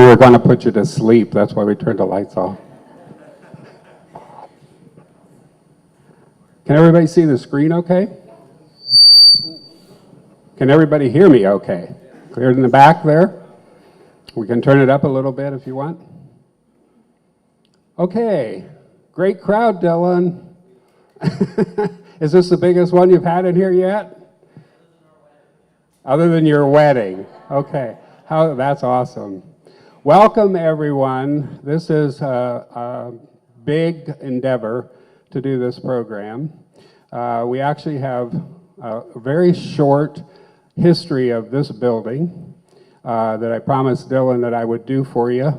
we were going to put you to sleep. That's why we turned the lights off. Can everybody see the screen okay? Can everybody hear me okay? Clear in the back there? We can turn it up a little bit if you want. Okay, great crowd, Dylan. Is this the biggest one you've had in here yet? Other than your wedding. Okay, that's awesome. Welcome, everyone. This is a big endeavor to do this program. We actually have a very short history of this building that I promised Dylan that I would do for you,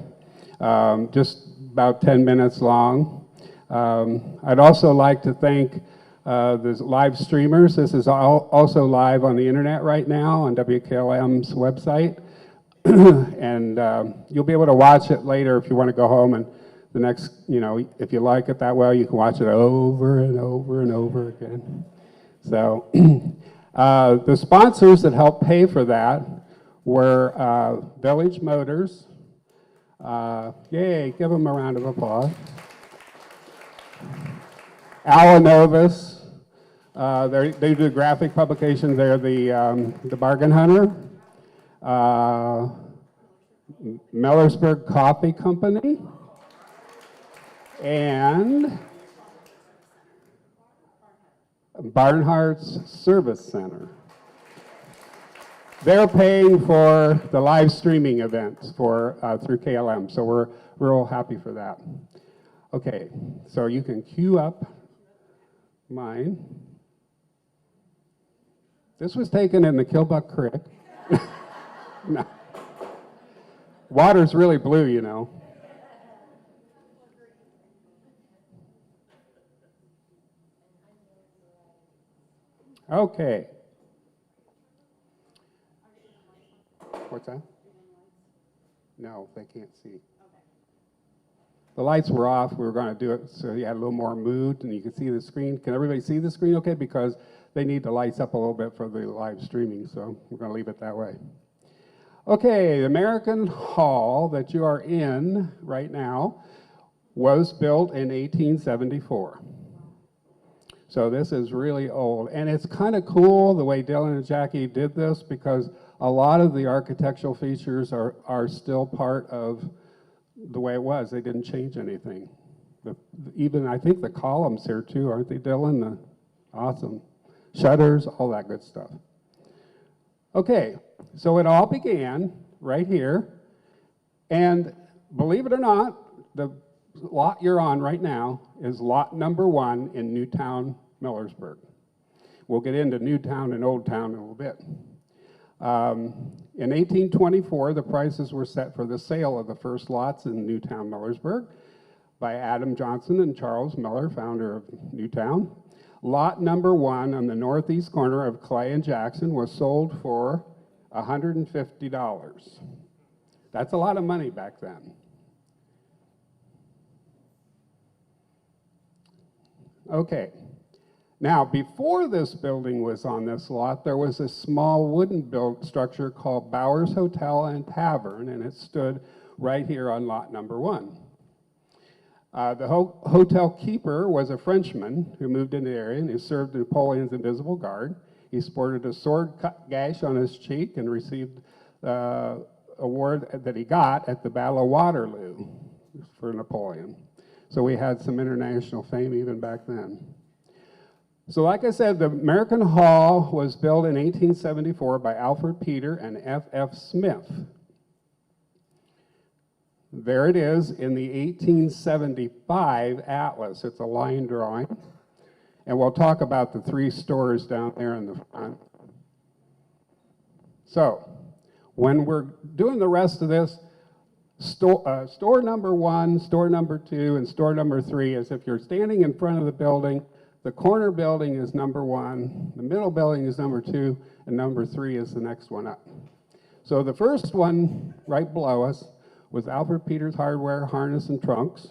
just about 10 minutes long. I'd also like to thank the live streamers. This is also live on the internet right now on WKLM's website. And you'll be able to watch it later if you want to go home, and the next, if you like it that well, you can watch it over and over and over again. So the sponsors that helped pay for that were Village Motors. Yay, give them a round of applause. Alanovus, they do graphic publications. They're the Bargain Hunter. Millersburg Coffee Company. And Barnhart's Service Center. They're paying for the live streaming events through KLM, so we're real happy for that. Okay, so you can queue up mine. This was taken in the Kilbuck Creek. No. Water's really blue, you know. Okay. What's that? No, they can't see. The lights were off. We were going to do it so you had a little more mood and you could see the screen. Can everybody see the screen okay? Because they need the lights up a little bit for the live streaming, so we're going to leave it that way. Okay, the American Hall that you are in right now was built in 1874. So this is really old. And it's kind of cool the way Dylan and Jackie did this, because a lot of the architectural features are still part of the way it was. They didn't change anything. Even, I think the columns here too, aren't they, Dylan? Awesome. Shutters, all that good stuff. Okay, so it all began right here. And believe it or not, the lot you're on right now is lot number 1 in Newtown, Millersburg. We'll get into Newtown and Old Town in a little bit. In 1824, the prices were set for the sale of the first lots in Newtown, Millersburg by Adam Johnson and Charles Miller, founder of Newtown. Lot number 1 on the northeast corner of Clay and Jackson was sold for $150. That's a lot of money back then. Okay. Now, before this building was on this lot, there was a small wooden built structure called Bowers Hotel and Tavern, and it stood right here on lot number 1. The hotel keeper was a Frenchman who moved in the area, and he served Napoleon's Invisible Guard. He sported a sword-cut gash on his cheek and received the award that he got at the Battle of Waterloo for Napoleon. So we had some international fame even back then. So like I said, the American Hall was built in 1874 by Alfred Peter and F.F. Smith. There it is in the 1875 atlas. It's a line drawing. And we'll talk about the 3 stores down there in the front. So when we're doing the rest of this, store number 1, store number 2, and store number 3 is if you're standing in front of the building, the corner building is number 1, the middle building is number 2, and number 3 is the next one up. So the first one right below us was Alfred Peters Hardware, Harness and Trunks.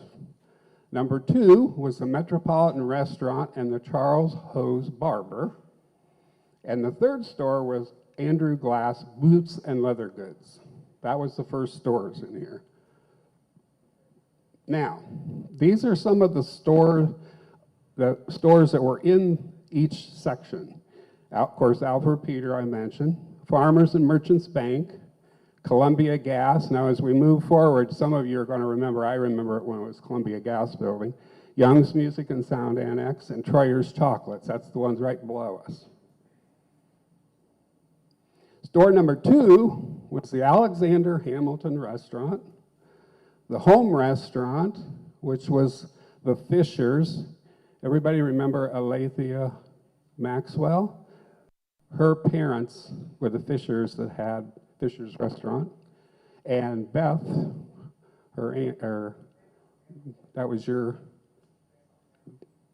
Number 2 was the Metropolitan Restaurant and the Charles Hose Barber. And the third store was Andrew Glass Boots and Leather Goods. That was the first stores in here. Now, these are some of the stores that were in each section. Of course, Alfred Peter, I mentioned. Farmers and Merchants Bank. Columbia Gas. Now, as we move forward, some of you are going to remember, I remember it when it was Columbia Gas Building. Young's Music and Sound Annex, and Troyer's Chocolates. That's the ones right below us. Store number 2 was the Alexander Hamilton Restaurant. The Home Restaurant, which was the Fishers. Everybody remember Alethea Maxwell? Her parents were the Fishers that had Fisher's Restaurant. And Beth, her aunt, that was your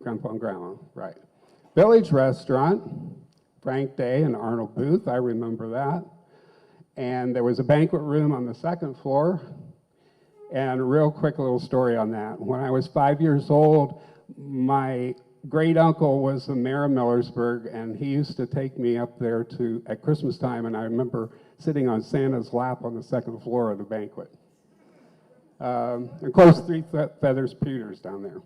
grandpa and grandma, right. Village Restaurant, Frank Day and Arnold Booth, I remember that. And there was a banquet room on the second floor. And a real quick little story on that. When I was 5 years old, my great uncle was the mayor of Millersburg, and he used to take me up there at Christmas time, and I remember sitting on Santa's lap on the second floor of the banquet. Of course, Three Feathers Peters down there.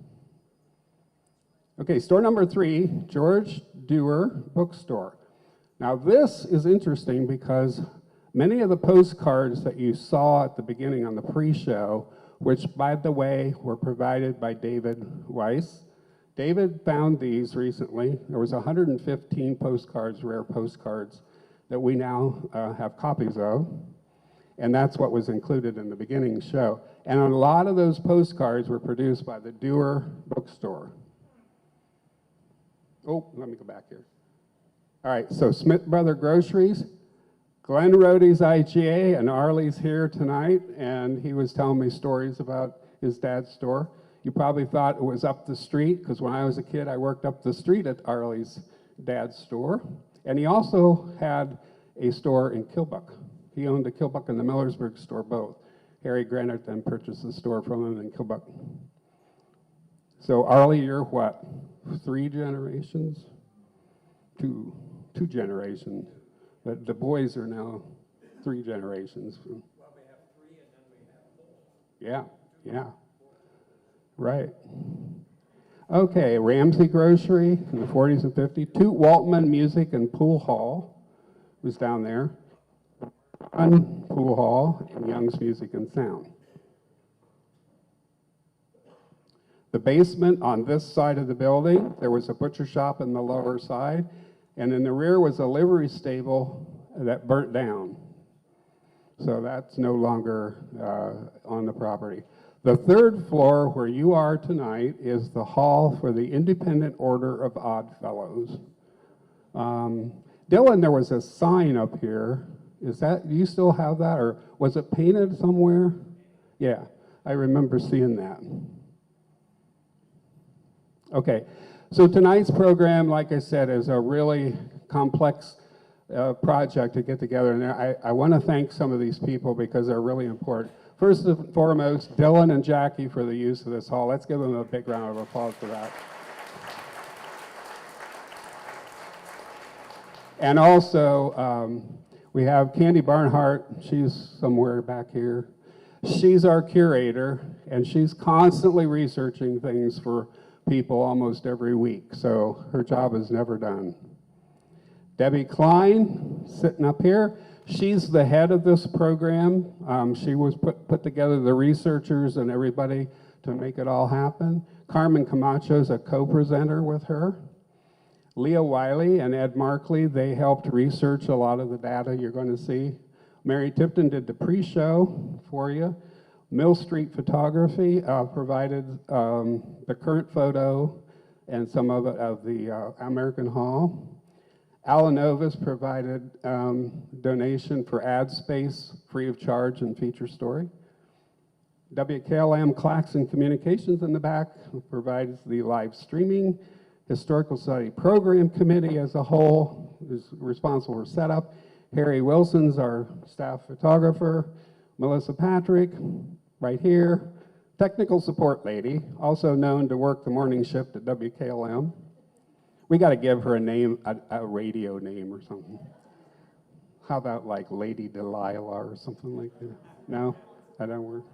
Okay, store number 3, George Dewar Bookstore. Now this is interesting because many of the postcards that you saw at the beginning on the pre-show, which by the way were provided by David Weiss. David found these recently. There was 115 postcards, rare postcards, that we now have copies of. And that's what was included in the beginning show. And a lot of those postcards were produced by the Dewar Bookstore. Oh, let me go back here. All right, so Smith Brother Groceries, Glenn Rohde's IGA, and Arlie's here tonight, and he was telling me stories about his dad's store. You probably thought it was up the street, because when I was a kid, I worked up the street at Arlie's dad's store. And he also had a store in Kilbuck. He owned the Kilbuck and the Millersburg store both. Harry Granite then purchased the store from him in Kilbuck. So Arlie, you're what? 3 generations? Two generations. But the boys are now 3 generations. Well, we have 3 and then we have 4. Yeah. Right. Okay, Ramsey Grocery in the 40s and 50s. Toot Waltman Music and Pool Hall was down there. Pool Hall and Young's Music and Sound. The basement on this side of the building, there was a butcher shop in the lower side, and in the rear was a livery stable that burnt down. So that's no longer on the property. The 3rd floor, where you are tonight, is the hall for the Independent Order of Odd Fellows. Dylan, there was a sign up here. Do you still have that, or was it painted somewhere? Yeah, I remember seeing that. Okay, so tonight's program, like I said, is a really complex project to get together. And I want to thank some of these people because they're really important. First and foremost, Dylan and Jackie for the use of this hall. Let's give them a big round of applause for that. And also, we have Candy Barnhart. She's somewhere back here. She's our curator, and she's constantly researching things for people almost every week, so her job is never done. Debbie Klein, sitting up here. She's the head of this program. She was put together the researchers and everybody to make it all happen. Carmen Camacho's a co-presenter with her. Leah Wiley and Ed Markley, they helped research a lot of the data you're going to see. Mary Tipton did the pre-show for you. Mill Street Photography provided the current photo and some of it of the American Hall. Alan Novus provided donation for ad space, free of charge, and feature story. WKLM Claxon Communications in the back provides the live streaming. Historical Society Program Committee as a whole is responsible for setup. Harry Wilson's our staff photographer. Melissa Patrick, right here. Technical support lady, also known to work the morning shift at WKLM. We got to give her a name, a radio name or something. How about like Lady Delilah or something like that? No, that don't work.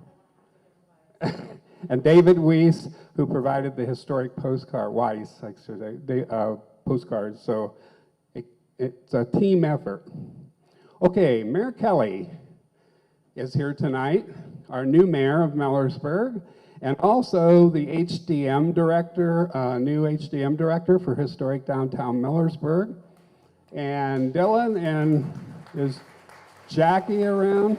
And David Weiss, who provided the historic postcard, Weiss, I should say, postcards. So it's a team effort. Okay, Mayor Kelly is here tonight, our new mayor of Millersburg, and also the HDM director, new HDM director for historic downtown Millersburg. And Dylan, and is Jackie around?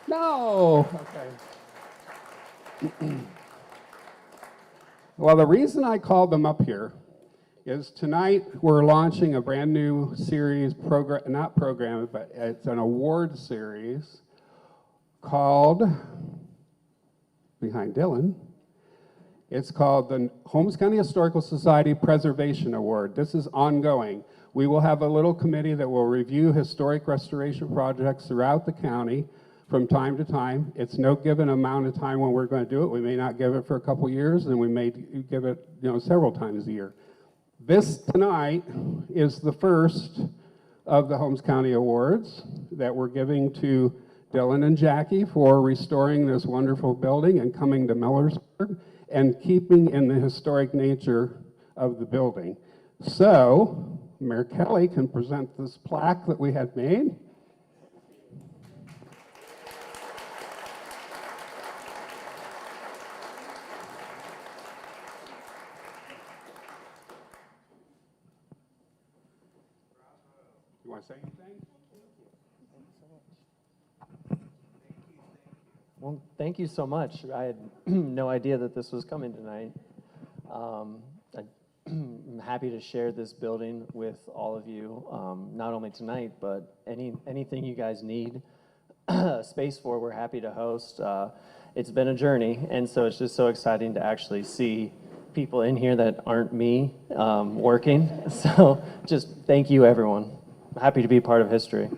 No, okay. Well, the reason I called them up here is tonight we're launching a brand new series, not program, but it's an award series called, behind Dylan, it's called the Holmes County Historical Society Preservation Award. This is ongoing. We will have a little committee that will review historic restoration projects throughout the county from time to time. It's no given amount of time when we're going to do it. We may not give it for a couple years, and we may give it, several times a year. This tonight is the first of the Holmes County Awards that we're giving to Dylan and Jackie for restoring this wonderful building and coming to Millersburg and keeping in the historic nature of the building. So, Mayor Kelly can present this plaque that we had made. You want to say anything? Well, thank you so much. I had no idea that this was coming tonight. I'm happy to share this building with all of you, not only tonight, but anything you guys need space for, we're happy to host. It's been a journey, and so it's just so exciting to actually see people in here that aren't me working. So just thank you, everyone. Happy to be part of history.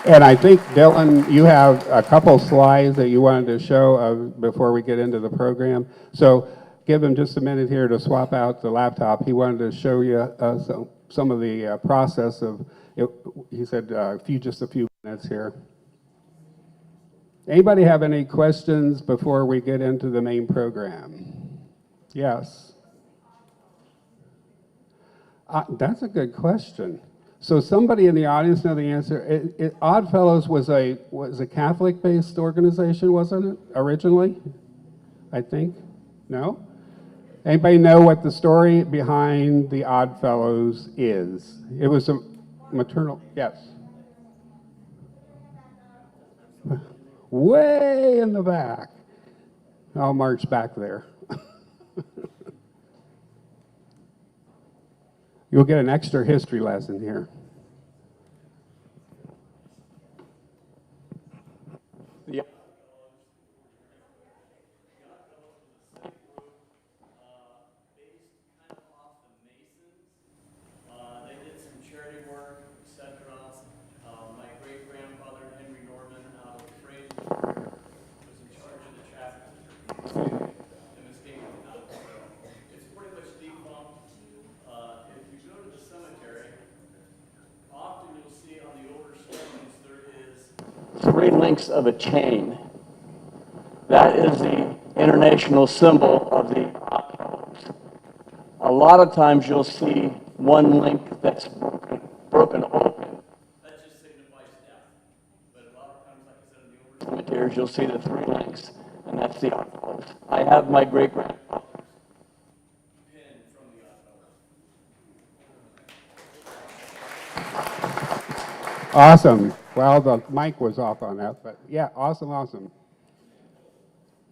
And I think, Dylan, you have a couple slides that you wanted to show before we get into the program. So give him just a minute here to swap out the laptop. He wanted to show you some of the process of it. He said just a few minutes here. Anybody have any questions before we get into the main program? Yes. That's a good question. So somebody in the audience know the answer. Oddfellows was a Catholic-based organization, wasn't it, originally? I think. No? Anybody know what the story behind the Oddfellows is? It was a maternal, yes. Way in the back. I'll march back there. You'll get an extra history lesson here. Yep. They did some charity work, etc. My great-grandfather, Henry Norman, out of Fraser, was in charge of the chapter and escaped out of jail. It's pretty much defunct. If you go to the cemetery, often you'll see on the older stones there is 3 links of a chain. That is the international symbol of the Oddfellows. A lot of times you'll see one link that's broken open. That just signifies death. But a lot of times, like I said, in the older cemeteries, you'll see the 3 links, and that's the Oddfellows. I have my great-grandfather's pin from the Oddfellows. Awesome. Well, the mic was off on that, but yeah, awesome.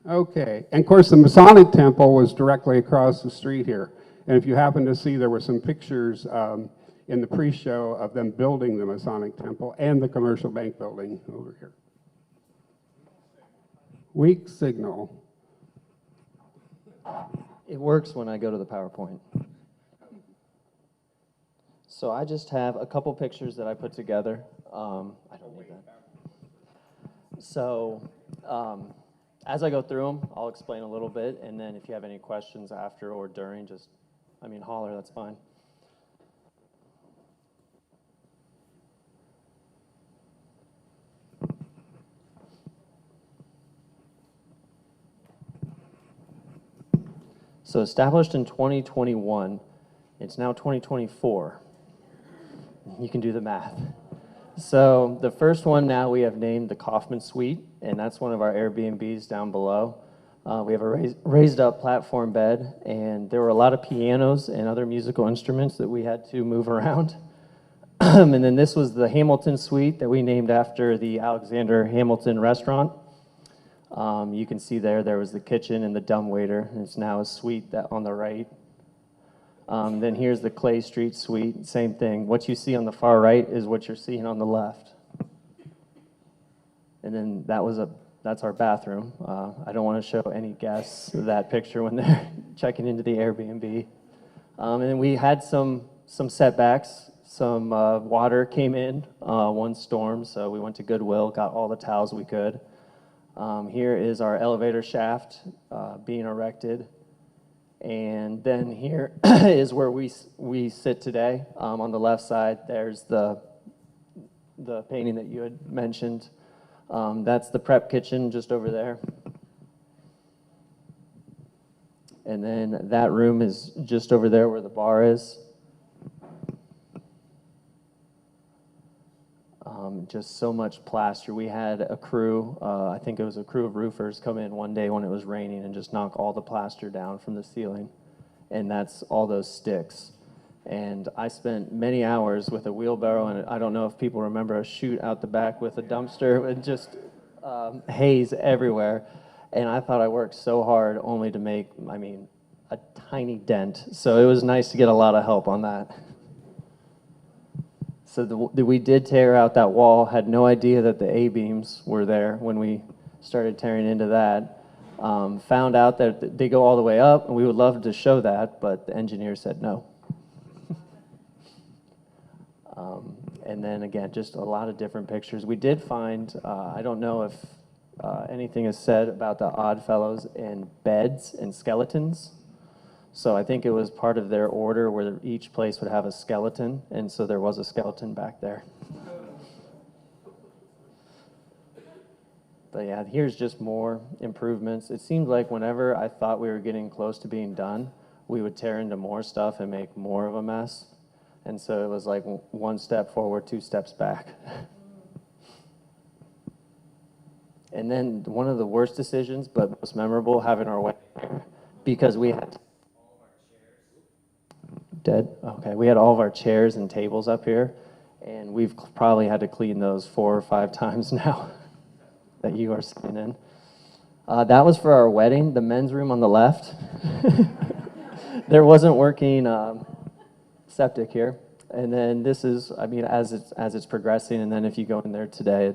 Okay, and of course the Masonic Temple was directly across the street here. And if you happen to see, there were some pictures in the pre-show of them building the Masonic Temple and the commercial bank building over here. Weak signal. It works when I go to the PowerPoint. So I just have a couple pictures that I put together. I don't need that. So as I go through them, I'll explain a little bit, and then if you have any questions after or during, just, holler, that's fine. So established in 2021, it's now 2024. You can do the math. So the first one now we have named the Kaufman Suite, and that's one of our Airbnbs down below. We have a raised up platform bed, and there were a lot of pianos and other musical instruments that we had to move around. And then this was the Hamilton Suite that we named after the Alexander Hamilton restaurant. You can see there was the kitchen and the dumbwaiter, and it's now a suite that on the right. Then here's the Clay Street Suite, same thing. What you see on the far right is what you're seeing on the left. And then that's our bathroom. I don't want to show any guests that picture when they're checking into the Airbnb. And then we had some setbacks. Some water came in one storm, so we went to Goodwill, got all the towels we could. Here is our elevator shaft being erected. And then here is where we sit today. On the left side, there's the painting that you had mentioned. That's the prep kitchen just over there. And then that room is just over there where the bar is. Just so much plaster. We had a crew, I think it was a crew of roofers, come in one day when it was raining and just knock all the plaster down from the ceiling. And that's all those sticks. And I spent many hours with a wheelbarrow, and I don't know if people remember a chute out the back with a dumpster with just haze everywhere. And I thought I worked so hard only to make, a tiny dent. So it was nice to get a lot of help on that. So we did tear out that wall, had no idea that the A-beams were there when we started tearing into that. Found out that they go all the way up, and we would love to show that, but the engineer said no. And then again, just a lot of different pictures. We did find, I don't know if anything is said about the Odd Fellows and beds and skeletons. So I think it was part of their order where each place would have a skeleton, and so there was a skeleton back there. But yeah, here's just more improvements. It seemed like whenever I thought we were getting close to being done, we would tear into more stuff and make more of a mess. And so it was like one step forward, two steps back. And then one of the worst decisions, but most memorable, having our wedding here, because we had Okay, we had all of our chairs and tables up here, and we've probably had to clean those 4 or 5 times now that you are sitting in. That was for our wedding, the men's room on the left. There wasn't working septic here. And then this is, as it's progressing, and then if you go in there today,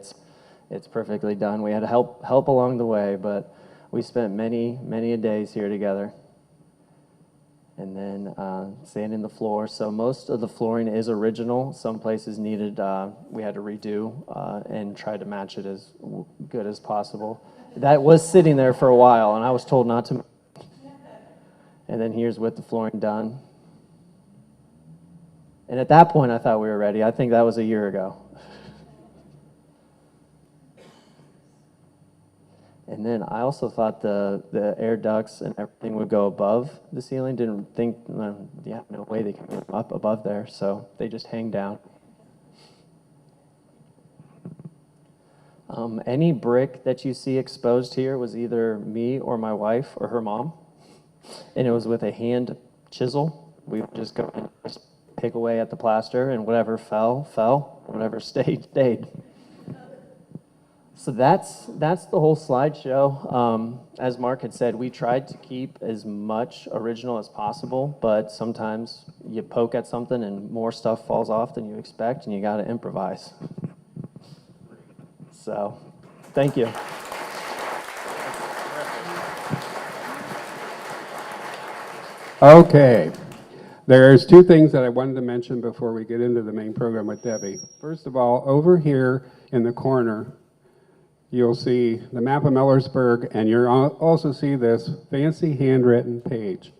it's perfectly done. We had help along the way, but we spent many days here together. And then sanding the floor. So most of the flooring is original. Some places needed, we had to redo and try to match it as good as possible. That was sitting there for a while, and I was told not to. And then here's with the flooring done. And at that point, I thought we were ready. I think that was a year ago. And then I also thought the air ducts and everything would go above the ceiling. Didn't think, no way they can go up above there, so they just hang down. Any brick that you see exposed here was either me or my wife or her mom, and it was with a hand chisel. We would just go and just pick away at the plaster, and whatever fell, whatever stayed. So that's the whole slideshow. As Mark had said, we tried to keep as much original as possible, but sometimes you poke at something and more stuff falls off than you expect, and you got to improvise. So, thank you. Okay. There's 2 things that I wanted to mention before we get into the main program with Debbie. First of all, over here in the corner, you'll see the map of Millersburg, and you'll also see this fancy handwritten page.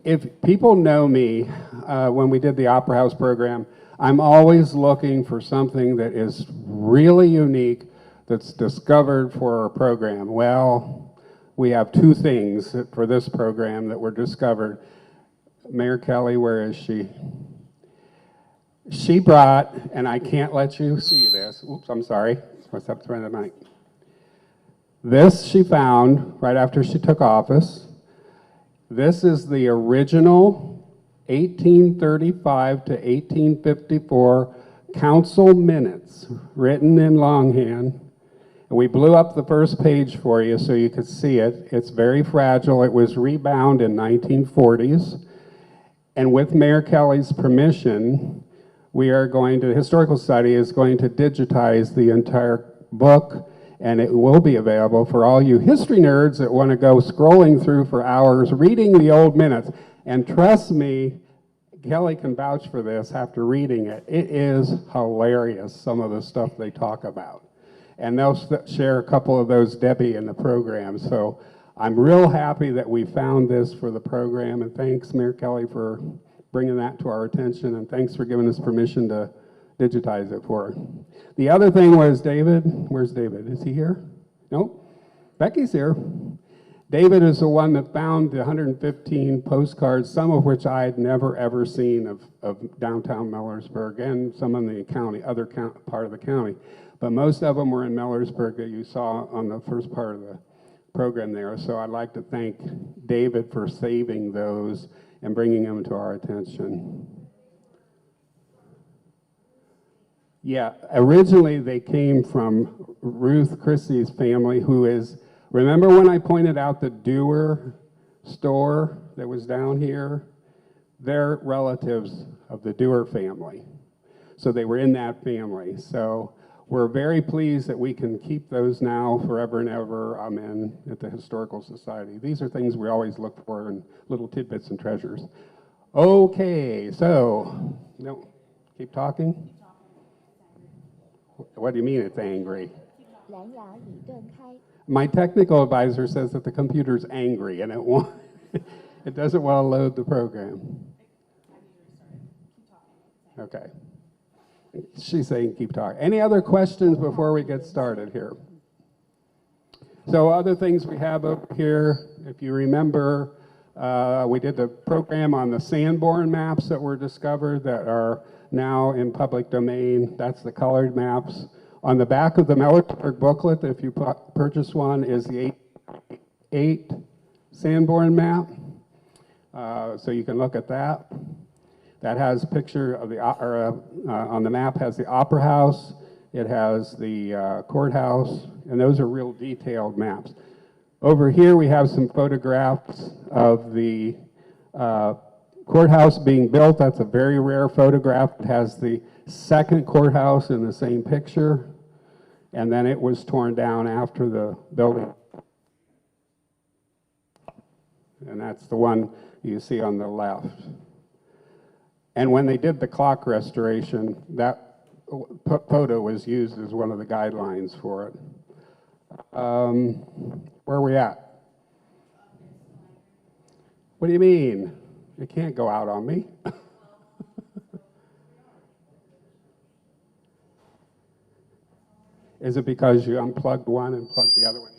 If people know me, when we did the Opera House program, I'm always looking for something that is really unique that's discovered for our program. Well, we have two things for this program that were discovered. Mayor Kelly, where is she? She brought, and I can't let you see this. Oops, I'm sorry. What's up to the mic? This she found right after she took office. This is the original 1835 to 1854 council minutes written in longhand. And we blew up the first page for you so you could see it. It's very fragile. It was rebound in 1940s. And with Mayor Kelly's permission, the Historical Society is going to digitize the entire book, and it will be available for all you history nerds that want to go scrolling through for hours reading the old minutes. And trust me, Kelly can vouch for this after reading it. It is hilarious, some of the stuff they talk about. And they'll share a couple of those, Debbie, in the program. So I'm real happy that we found this for the program, and thanks, Mayor Kelly, for bringing that to our attention, and thanks for giving us permission to digitize it for her. The other thing was David. Where's David? Is he here? No? Becky's here. David is the one that found the 115 postcards, some of which I had never ever seen of downtown Millersburg and some in the county, part of the county. But most of them were in Millersburg that you saw on the first part of the program there. So I'd like to thank David for saving those and bringing them to our attention. Yeah, originally they came from Ruth Christie's family, who is, remember when I pointed out the Dewar store that was down here? They're relatives of the Dewar family. So they were in that family. So we're very pleased that we can keep those now forever and ever. Amen. At the Historical Society. These are things we always look for in little tidbits and treasures. Okay, so, no, keep talking? What do you mean it's angry? My technical advisor says that the computer's angry and it doesn't want to load the program. Okay. She's saying keep talking. Any other questions before we get started here? So other things we have up here, if you remember, we did the program on the Sanborn maps that were discovered that are now in public domain. That's the colored maps. On the back of the Millersburg booklet, if you purchase one, is the 8 Sanborn map. So you can look at that. That has a picture of on the map has the Opera House, it has the courthouse, and those are real detailed maps. Over here we have some photographs of the courthouse being built. That's a very rare photograph. It has the second courthouse in the same picture, and then it was torn down after the building. And that's the one you see on the left. And when they did the clock restoration, that photo was used as one of the guidelines for it. Where are we at? What do you mean? It can't go out on me. Is it because you unplugged one and plugged the other one in?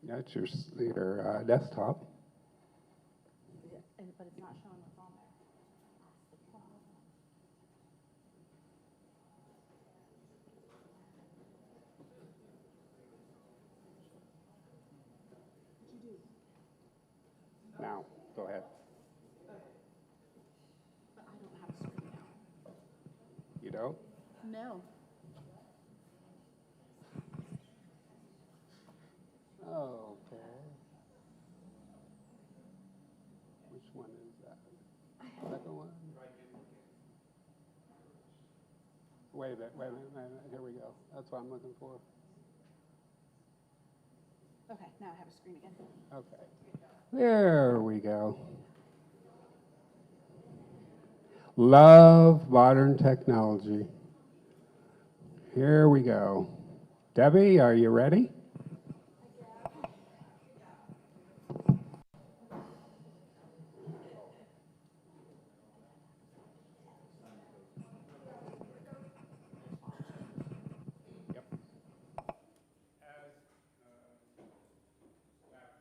That's your desktop. But it's not showing what's on there. Now, go ahead. But I don't have a screen now. You don't? No. Okay. Which one is that? Second one? Wait a minute. Here we go. That's what I'm looking for. Okay, now I have a screen again. Okay. There we go. Love modern technology. Here we go. Debbie, are you ready?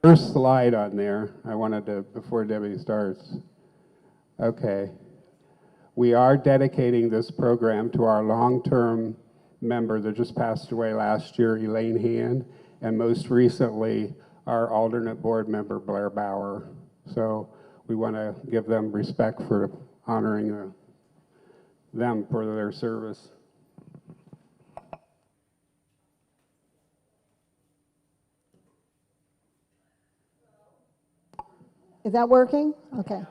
First slide on there, I wanted to, before Debbie starts. Okay. We are dedicating this program to our long-term member that just passed away last year, Elaine Hand, and most recently, our alternate board member, Blair Bauer. So we want to give them respect for honoring them for their service. Is that working? Okay.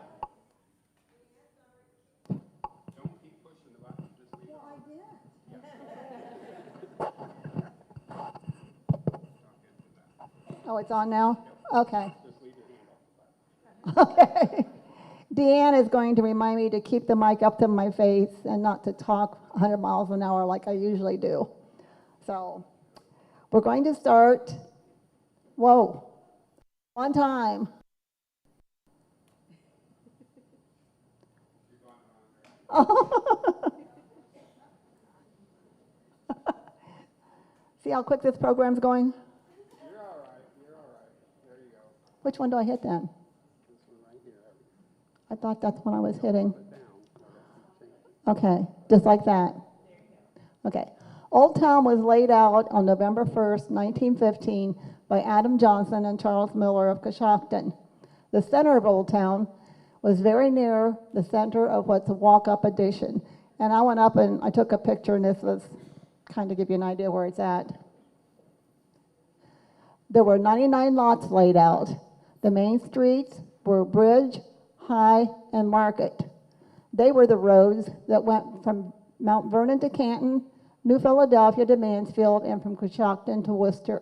Oh, it's on now? Okay. Okay. Deanne is going to remind me to keep the mic up to my face and not to talk 100 miles an hour like I usually do. So we're going to start. Whoa. One time. See how quick this program's going? You're all right. You're all right. There you go. Which one do I hit then? This one right here. I thought that's what I was hitting. Put it down. Okay, just like that. Okay. Old Town was laid out on November 1st, 1915 by Adam Johnson and Charles Miller of Coshocton. The center of Old Town was very near the center of what's a walk-up addition. And I went up and I took a picture, and this was kind of give you an idea where it's at. There were 99 lots laid out. The main streets were Bridge, High, and Market. They were the roads that went from Mount Vernon to Canton, New Philadelphia to Mansfield, and from Coshocton to Worcester.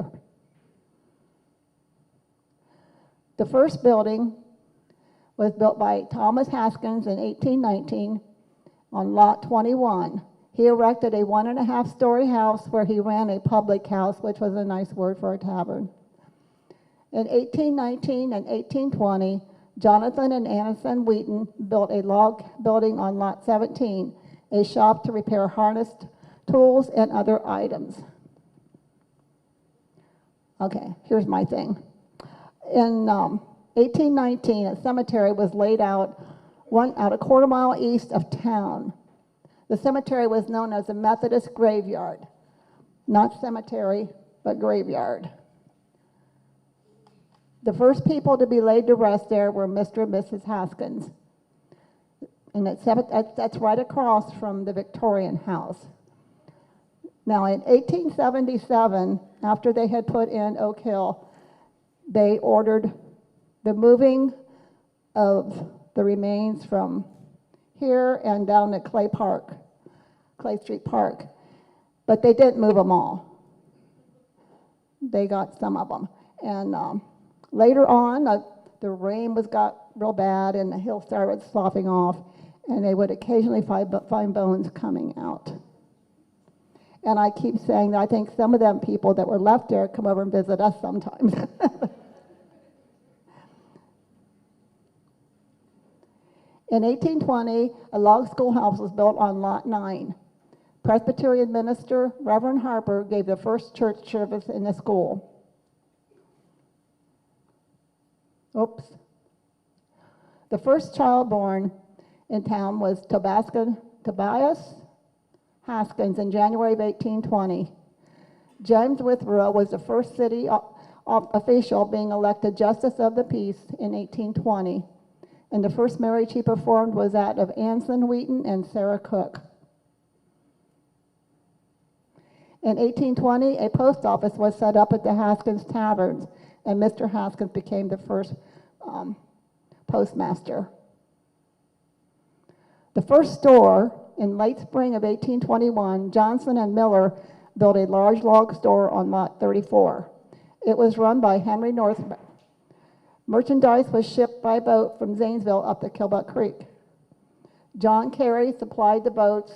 The first building was built by Thomas Haskins in 1819 on Lot 21. He erected a 1.5-story house where he ran a public house, which was a nice word for a tavern. In 1819 and 1820, Jonathan and Anison Wheaton built a log building on Lot 17, a shop to repair harnessed tools and other items. Okay, here's my thing. In 1819, a cemetery was laid out a quarter mile east of town. The cemetery was known as the Methodist Graveyard. Not cemetery, but graveyard. The first people to be laid to rest there were Mr. and Mrs. Haskins. And that's right across from the Victorian house. Now, in 1877, after they had put in Oak Hill, they ordered the moving of the remains from here and down to Clay Street Park. But they didn't move them all. They got some of them. And later on, the rain got real bad and the hill started sloughing off, and they would occasionally find bones coming out. And I keep saying that I think some of them people that were left there come over and visit us sometimes. In 1820, a log schoolhouse was built on Lot 9. Presbyterian minister Reverend Harper gave the first church service in the school. Oops. The first child born in town was Tobias Haskins in January of 1820. James Withrow was the first city official being elected Justice of the Peace in 1820. And the first marriage he performed was that of Anson Wheaton and Sarah Cook. In 1820, a post office was set up at the Haskins Taverns, and Mr. Haskins became the first postmaster. The first store, in late spring of 1821, Johnson and Miller built a large log store on Lot 34. It was run by Henry North. Merchandise was shipped by boat from Zanesville up the Killbuck Creek. John Carey supplied the boats,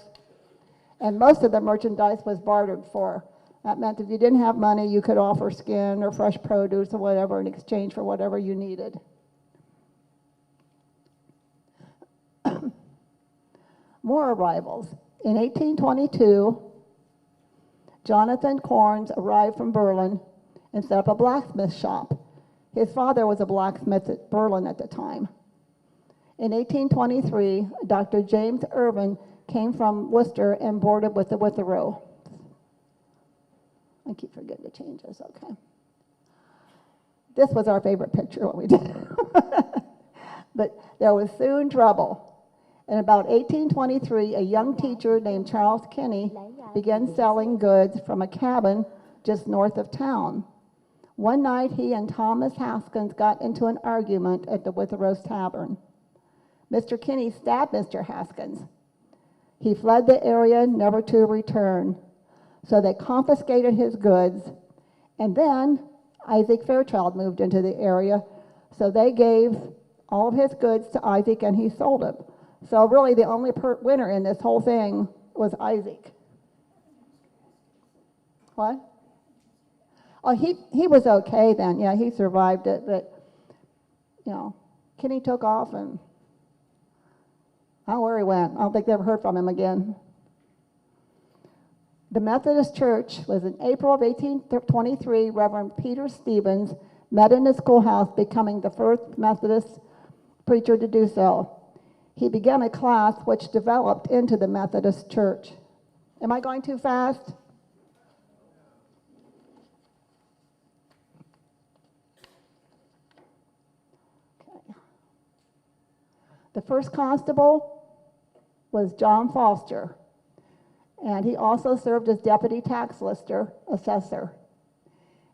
and most of the merchandise was bartered for. That meant if you didn't have money, you could offer skin or fresh produce or whatever in exchange for whatever you needed. More arrivals. In 1822, Jonathan Corns arrived from Berlin and set up a blacksmith shop. His father was a blacksmith at Berlin at the time. In 1823, Dr. James Irvin came from Worcester and boarded with the Withrow. I keep forgetting to change this, okay. This was our favorite picture, what we did. But there was soon trouble. In about 1823, a young teacher named Charles Kinney began selling goods from a cabin just north of town. One night, he and Thomas Haskins got into an argument at the Witherow's Tavern. Mr. Kinney stabbed Mr. Haskins. He fled the area, never to return. So they confiscated his goods, and then Isaac Fairchild moved into the area, so they gave all of his goods to Isaac, and he sold them. So really, the only winner in this whole thing was Isaac. What? Oh, he was okay then. Yeah, he survived it, but, you know, Kinney took off, and I don't know where he went. I don't think they ever heard from him again. The Methodist Church was in April of 1823. Reverend Peter Stevens met in the schoolhouse, becoming the first Methodist preacher to do so. He began a class which developed into the Methodist Church. Am I going too fast? Okay. The first constable was John Foster, and he also served as deputy tax lister, assessor.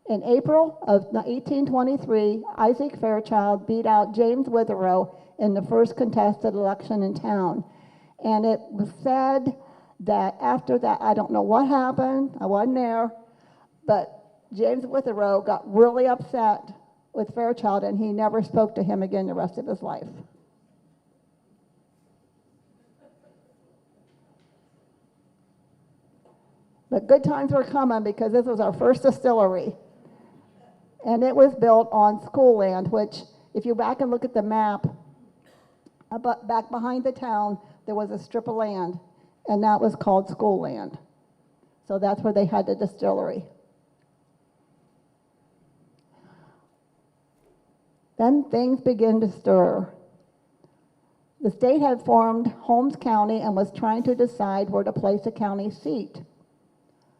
In April of 1823, Isaac Fairchild beat out James Withrow in the first contested election in town. And it was said that after that, I don't know what happened, I wasn't there, but James Withrow got really upset with Fairchild, and he never spoke to him again the rest of his life. But good times were coming, because this was our first distillery. And it was built on school land, which, if you back and look at the map, back behind the town, there was a strip of land, and that was called school land. So that's where they had the distillery. Then things began to stir. The state had formed Holmes County and was trying to decide where to place a county seat.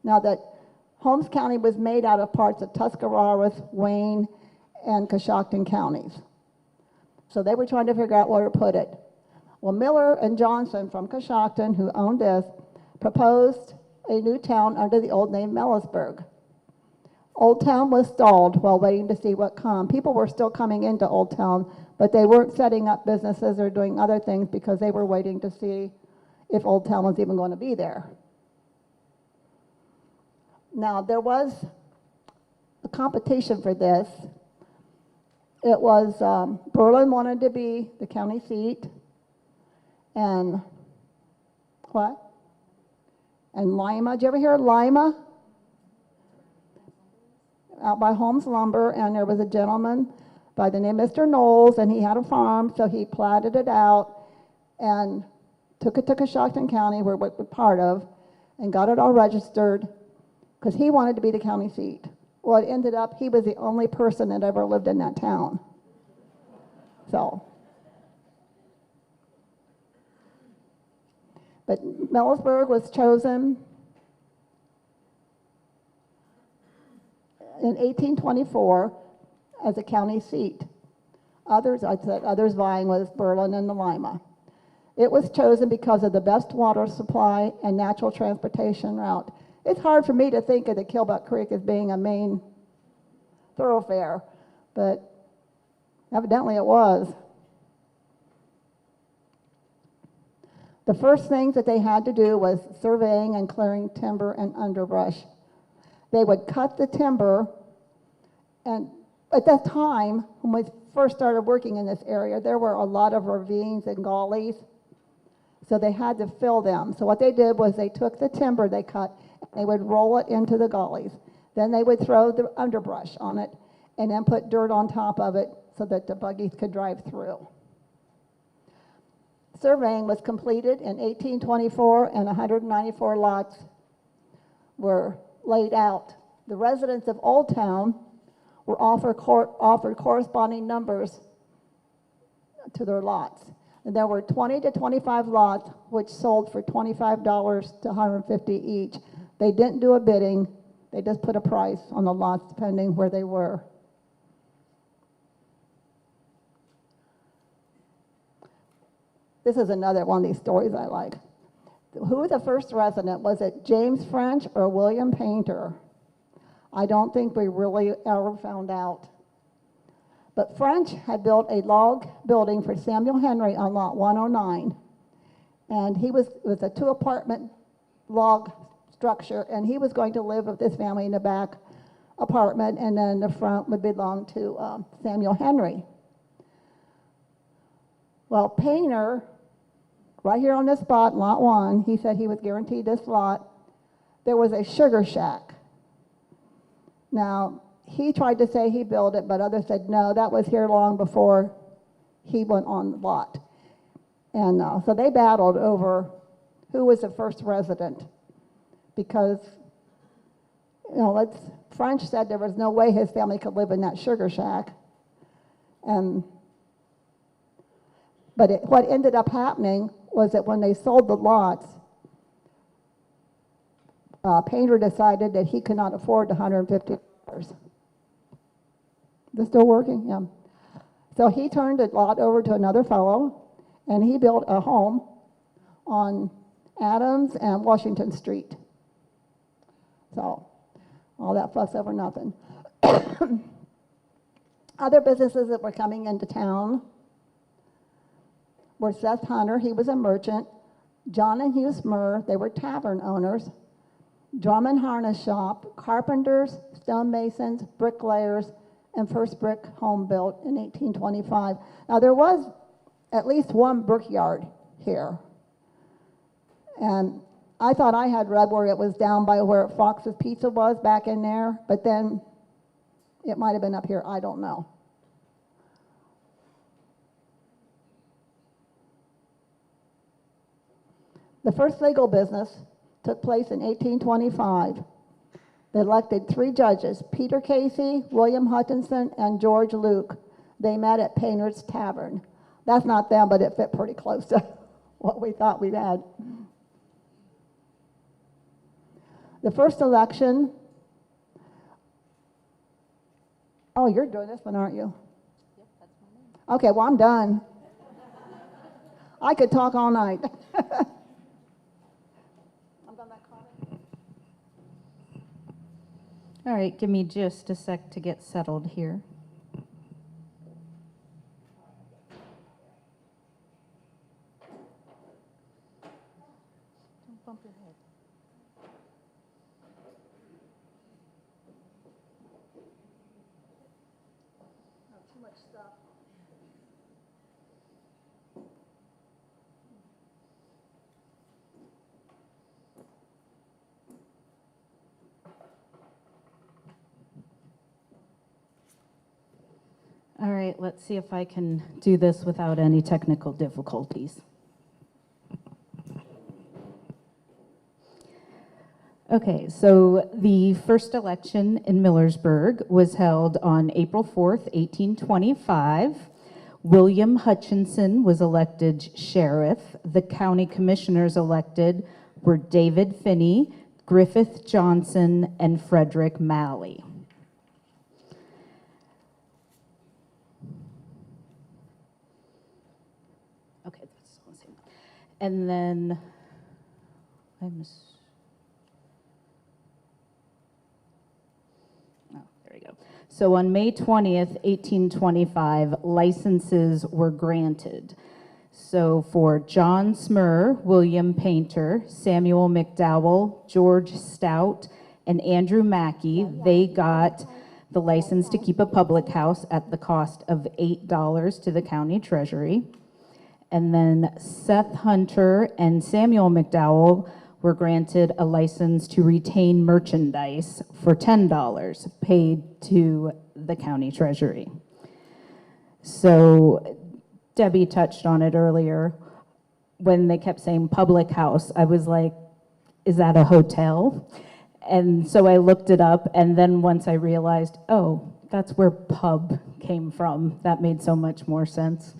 Now that Holmes County was made out of parts of Tuscarawas, Wayne, and Coshocton counties. So they were trying to figure out where to put it. Well, Miller and Johnson from Coshocton, who owned this, proposed a new town under the old name Millersburg. Old Town was stalled while waiting to see what come. People were still coming into Old Town, but they weren't setting up businesses or doing other things because they were waiting to see if Old Town was even going to be there. Now, there was a competition for this. It was Berlin wanted to be the county seat, and what? And Lima. Did you ever hear of Lima? Out by Holmes Lumber, and there was a gentleman by the name of Mr. Knowles, and he had a farm, so he platted it out and took it to Coshocton County, where we're part of, and got it all registered, because he wanted to be the county seat. Well, it ended up he was the only person that ever lived in that town. So, but Millersburg was chosen in 1824 as a county seat. Others vying was Berlin and the Lima. It was chosen because of the best water supply and natural transportation route. It's hard for me to think of the Killbuck Creek as being a main thoroughfare, but evidently it was. The first things that they had to do was surveying and clearing timber and underbrush. They would cut the timber, and at that time, when we first started working in this area, there were a lot of ravines and gullies. So they had to fill them. So what they did was they took the timber they cut, they would roll it into the gullies. Then they would throw the underbrush on it and then put dirt on top of it so that the buggies could drive through. Surveying was completed in 1824 and 194 lots were laid out. The residents of Old Town were offered corresponding numbers to their lots. And there were 20 to 25 lots which sold for $25 to $150 each. They didn't do a bidding, they just put a price on the lots depending where they were. This is another one of these stories I like. Who was the first resident? Was it James French or William Painter? I don't think we really ever found out. But French had built a log building for Samuel Henry on lot 109. And it was a 2-apartment log structure, and he was going to live with this family in the back apartment, and then the front would belong to Samuel Henry. Well, Painter, right here on this spot, lot 1, he said he was guaranteed this lot. There was a sugar shack. Now, he tried to say he built it, but others said no, that was here long before he went on the lot. And so they battled over who was the first resident, because, French said there was no way his family could live in that sugar shack. But what ended up happening was that when they sold the lots, Painter decided that he could not afford the $150. They're still working? Yeah. So he turned the lot over to another fellow, and he built a home on Adams and Washington Street. So all that fuss over nothing. Other businesses that were coming into town were Seth Hunter, he was a merchant, John and Hugh Smurr, they were tavern owners, Drum and Harness Shop, carpenters, stonemasons, bricklayers, and first brick home built in 1825. Now there was at least one brickyard here. And I thought I had read where it was down by where Fox's Pizza was back in there, but then it might have been up here, I don't know. The first legal business took place in 1825. They elected 3 judges, Peter Casey, William Hutchinson, and George Luke. They met at Painter's Tavern. That's not them, but it fit pretty close to what we thought we'd had. The first election, oh, you're doing this one, aren't you? Yep, that's my name. Okay, well, I'm done. I could talk all night. All right, give me just a sec to get settled here. Don't bump your head. Too much stuff. All right, let's see if I can do this without any technical difficulties. Okay, so the first election in Millersburg was held on April 4th, 1825. William Hutchinson was elected sheriff. The county commissioners elected were David Finney, Griffith Johnson, and Frederick Malley. Okay, that's the same. And then oh, there we go. So on May 20th, 1825, licenses were granted. So for John Smurr, William Painter, Samuel McDowell, George Stout, and Andrew Mackey, they got the license to keep a public house at the cost of $8 to the county treasury. And then Seth Hunter and Samuel McDowell were granted a license to retain merchandise for $10 paid to the county treasury. So Debbie touched on it earlier. When they kept saying public house, I was like, is that a hotel? And so I looked it up, and then once I realized, oh, that's where pub came from. That made so much more sense.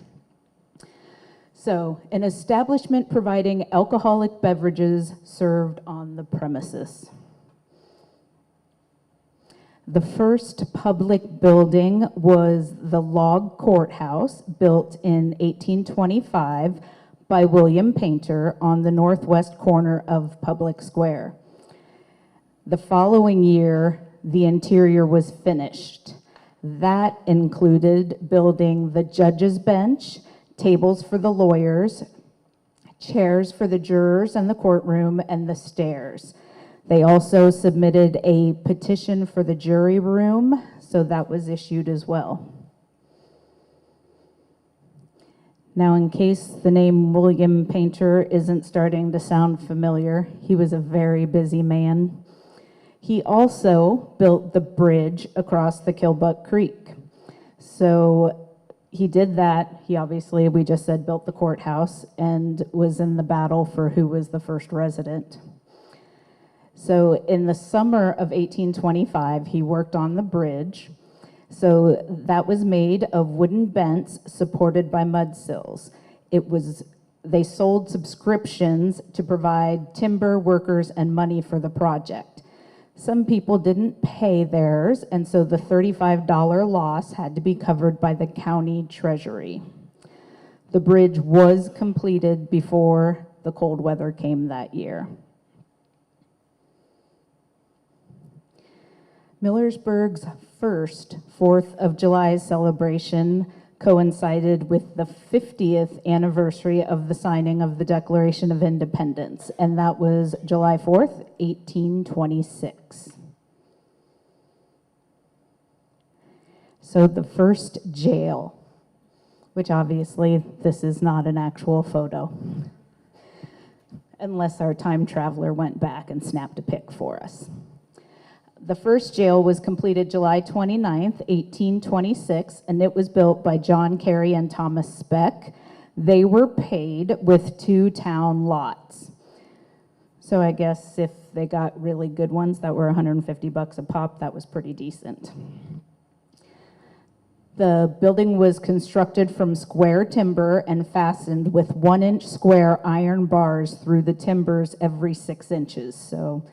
So, an establishment providing alcoholic beverages served on the premises. The first public building was the log courthouse, built in 1825 by William Painter on the northwest corner of Public Square. The following year, the interior was finished. That included building the judge's bench, tables for the lawyers, chairs for the jurors and the courtroom, and the stairs. They also submitted a petition for the jury room, so that was issued as well. Now, in case the name William Painter isn't starting to sound familiar, he was a very busy man. He also built the bridge across the Killbuck Creek. So he did that. He obviously, we just said, built the courthouse and was in the battle for who was the first resident. So in the summer of 1825, he worked on the bridge. So that was made of wooden bents supported by mud sills. They sold subscriptions to provide timber workers and money for the project. Some people didn't pay theirs, and so the $35 loss had to be covered by the county treasury. The bridge was completed before the cold weather came that year. Millersburg's first 4th of July celebration coincided with the 50th anniversary of the signing of the Declaration of Independence, and that was July 4th, 1826. So the first jail, which obviously this is not an actual photo, unless our time traveler went back and snapped a pic for us. The first jail was completed July 29th, 1826, and it was built by John Carey and Thomas Speck. They were paid with 2 town lots. So I guess if they got really good ones that were $150 a pop, that was pretty decent. The building was constructed from square timber and fastened with 1-inch square iron bars through the timbers every 6 inches. So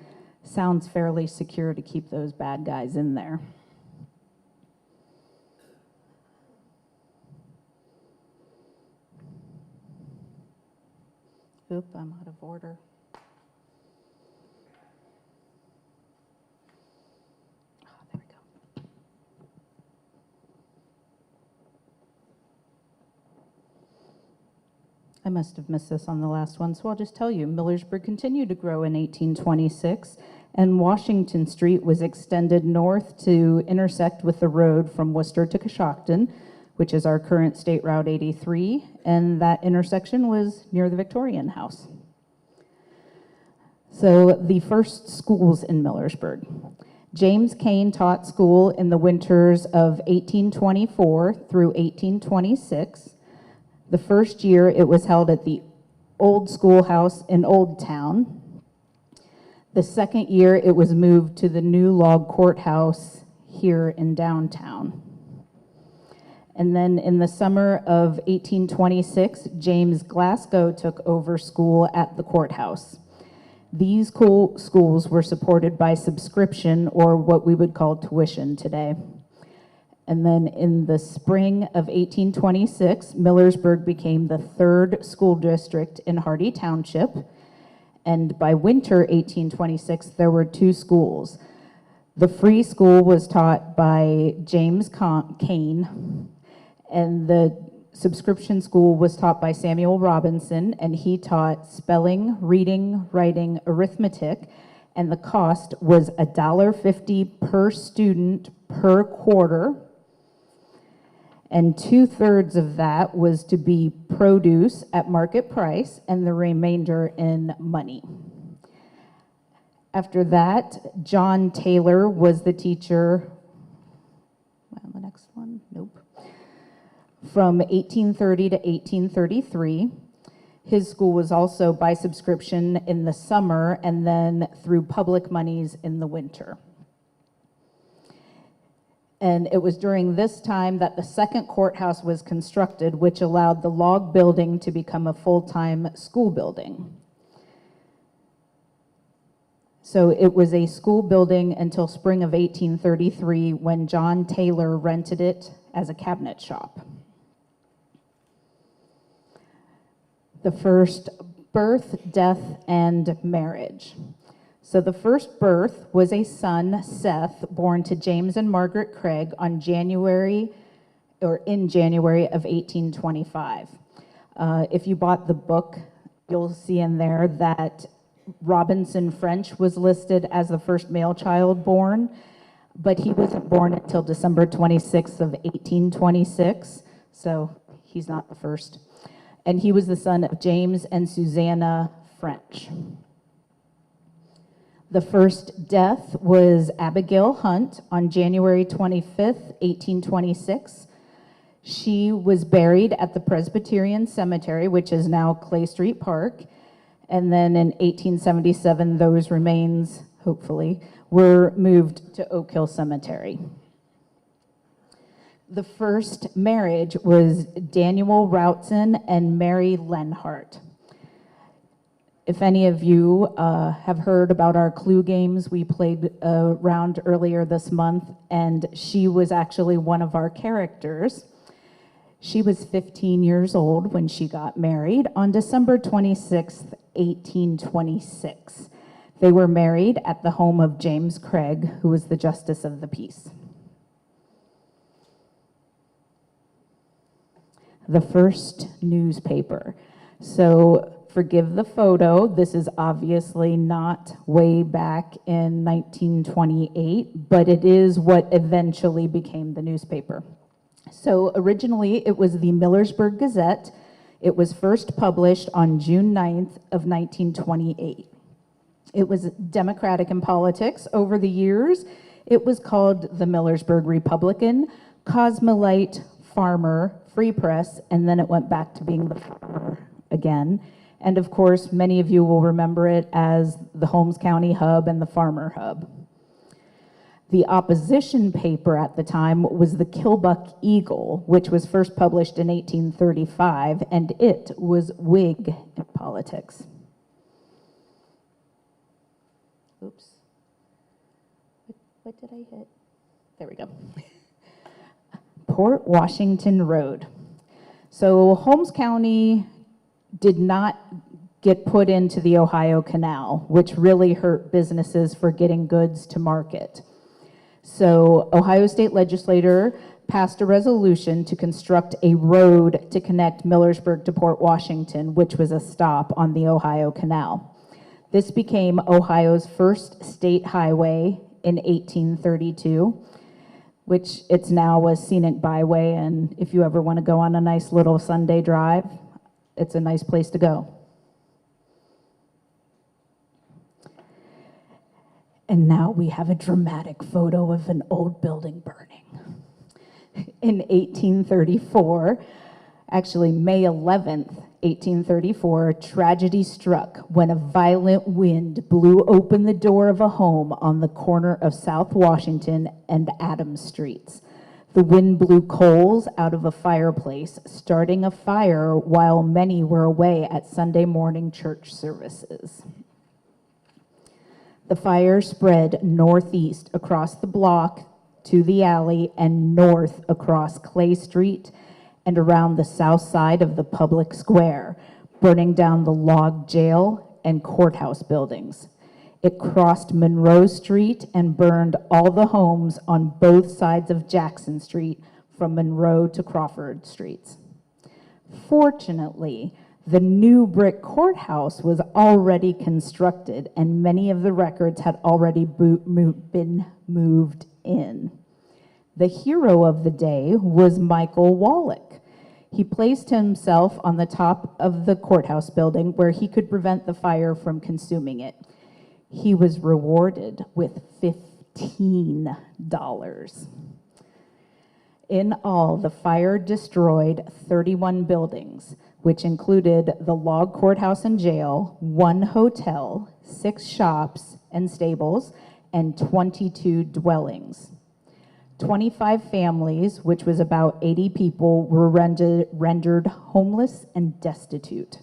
sounds fairly secure to keep those bad guys in there. Oop, I'm out of order. Oh, there we go. I must have missed this on the last one, so I'll just tell you. Millersburg continued to grow in 1826, and Washington Street was extended north to intersect with the road from Worcester to Coshocton, which is our current State Route 83, and that intersection was near the Victorian House. So the first schools in Millersburg. James Cain taught school in the winters of 1824 through 1826. The first year it was held at the old schoolhouse in Old Town. The second year it was moved to the new log courthouse here in downtown. And then in the summer of 1826, James Glasgow took over school at the courthouse. These schools were supported by subscription, or what we would call tuition today. And then in the spring of 1826, Millersburg became the 3rd school district in Hardy Township. And by winter 1826, there were 2 schools. The free school was taught by James Cain, and the subscription school was taught by Samuel Robinson, and he taught spelling, reading, writing, arithmetic, and the cost was $1.50 per student per quarter. and 2/3 of that was to be produce at market price and the remainder in money. After that, John Taylor was the teacher, well, the next one, nope, from 1830 to 1833. His school was also by subscription in the summer and then through public monies in the winter. And it was during this time that the second courthouse was constructed, which allowed the log building to become a full-time school building. So it was a school building until spring of 1833 when John Taylor rented it as a cabinet shop. The first birth, death, and marriage. So the first birth was a son, Seth, born to James and Margaret Craig in January of 1825. If you bought the book, you'll see in there that Robinson French was listed as the first male child born, but he wasn't born until December 26th of 1826, so he's not the first. And he was the son of James and Susanna French. The first death was Abigail Hunt on January 25th, 1826. She was buried at the Presbyterian Cemetery, which is now Clay Street Park. And then in 1877, those remains, hopefully, were moved to Oak Hill Cemetery. The first marriage was Daniel Routson and Mary Lenhart. If any of you have heard about our Clue games, we played a round earlier this month, and she was actually one of our characters. She was 15 years old when she got married on December 26th, 1826. They were married at the home of James Craig, who was the Justice of the Peace. The first newspaper. So forgive the photo. This is obviously not way back in 1928, but it is what eventually became the newspaper. So originally it was the Millersburg Gazette. It was first published on June 9th of 1928. It was Democratic in politics. Over the years, it was called the Millersburg Republican, Cosmolite, Farmer, Free Press, and then it went back to being the Farmer again. And of course, many of you will remember it as the Holmes County Hub and the Farmer Hub. The opposition paper at the time was the Kilbuck Eagle, which was first published in 1835, and it was Whig in politics. Oops. What did I hit? There we go. Port Washington Road. So Holmes County did not get put into the Ohio Canal, which really hurt businesses for getting goods to market. So Ohio State Legislature passed a resolution to construct a road to connect Millersburg to Port Washington, which was a stop on the Ohio Canal. This became Ohio's first state highway in 1832, which it's now a scenic byway, and if you ever want to go on a nice little Sunday drive, it's a nice place to go. And now we have a dramatic photo of an old building burning. In 1834, actually May 11th, 1834, tragedy struck when a violent wind blew open the door of a home on the corner of South Washington and Adams Streets. The wind blew coals out of a fireplace, starting a fire while many were away at Sunday morning church services. The fire spread northeast across the block to the alley and north across Clay Street and around the south side of the public square, burning down the log jail and courthouse buildings. It crossed Monroe Street and burned all the homes on both sides of Jackson Street from Monroe to Crawford Streets. Fortunately, the new brick courthouse was already constructed and many of the records had already been moved in. The hero of the day was Michael Wallach. He placed himself on the top of the courthouse building where he could prevent the fire from consuming it. He was rewarded with $15. In all, the fire destroyed 31 buildings, which included the log courthouse and jail, 1 hotel, 6 shops and stables, and 22 dwellings. 25 families, which was about 80 people, were rendered homeless and destitute.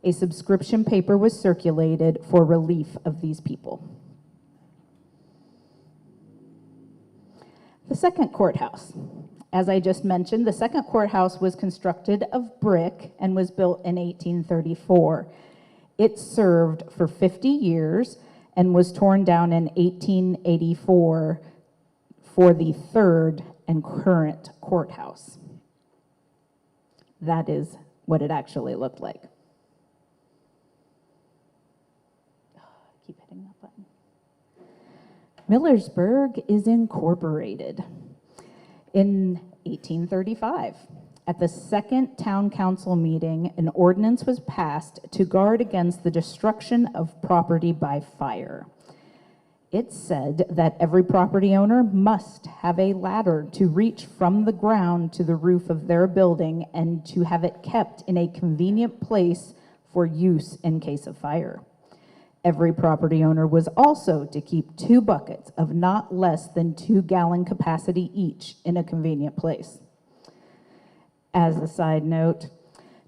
A subscription paper was circulated for relief of these people. The second courthouse. As I just mentioned, the second courthouse was constructed of brick and was built in 1834. It served for 50 years and was torn down in 1884 for the third and current courthouse. That is what it actually looked like. Keep hitting that button. Millersburg is incorporated in 1835. At the second town council meeting, an ordinance was passed to guard against the destruction of property by fire. It said that every property owner must have a ladder to reach from the ground to the roof of their building and to have it kept in a convenient place for use in case of fire. Every property owner was also to keep 2 buckets of not less than 2-gallon capacity each in a convenient place. As a side note,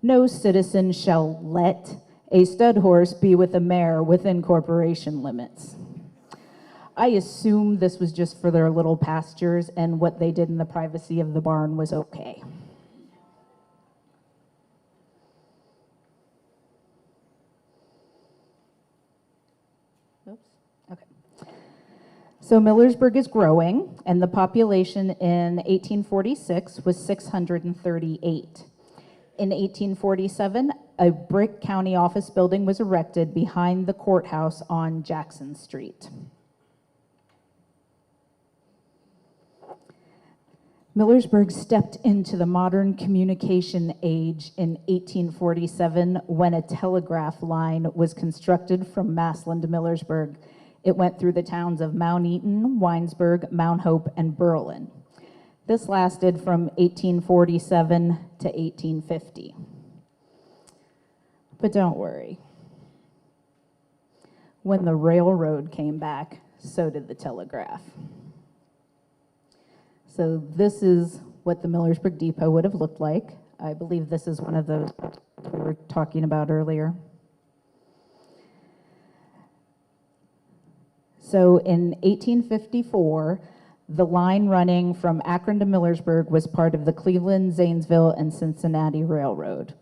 no citizen shall let a stud horse be with a mare within corporation limits. I assume this was just for their little pastures, and what they did in the privacy of the barn was okay. Oops. Okay. So Millersburg is growing, and the population in 1846 was 638. In 1847, a brick county office building was erected behind the courthouse on Jackson Street. Millersburg stepped into the modern communication age in 1847 when a telegraph line was constructed from Massillon to Millersburg. It went through the towns of Mount Eaton, Winesburg, Mount Hope, and Berlin. This lasted from 1847 to 1850. But don't worry. When the railroad came back, so did the telegraph. So this is what the Millersburg Depot would have looked like. I believe this is one of those we were talking about earlier. So in 1854, the line running from Akron to Millersburg was part of the Cleveland, Zanesville, and Cincinnati Railroad.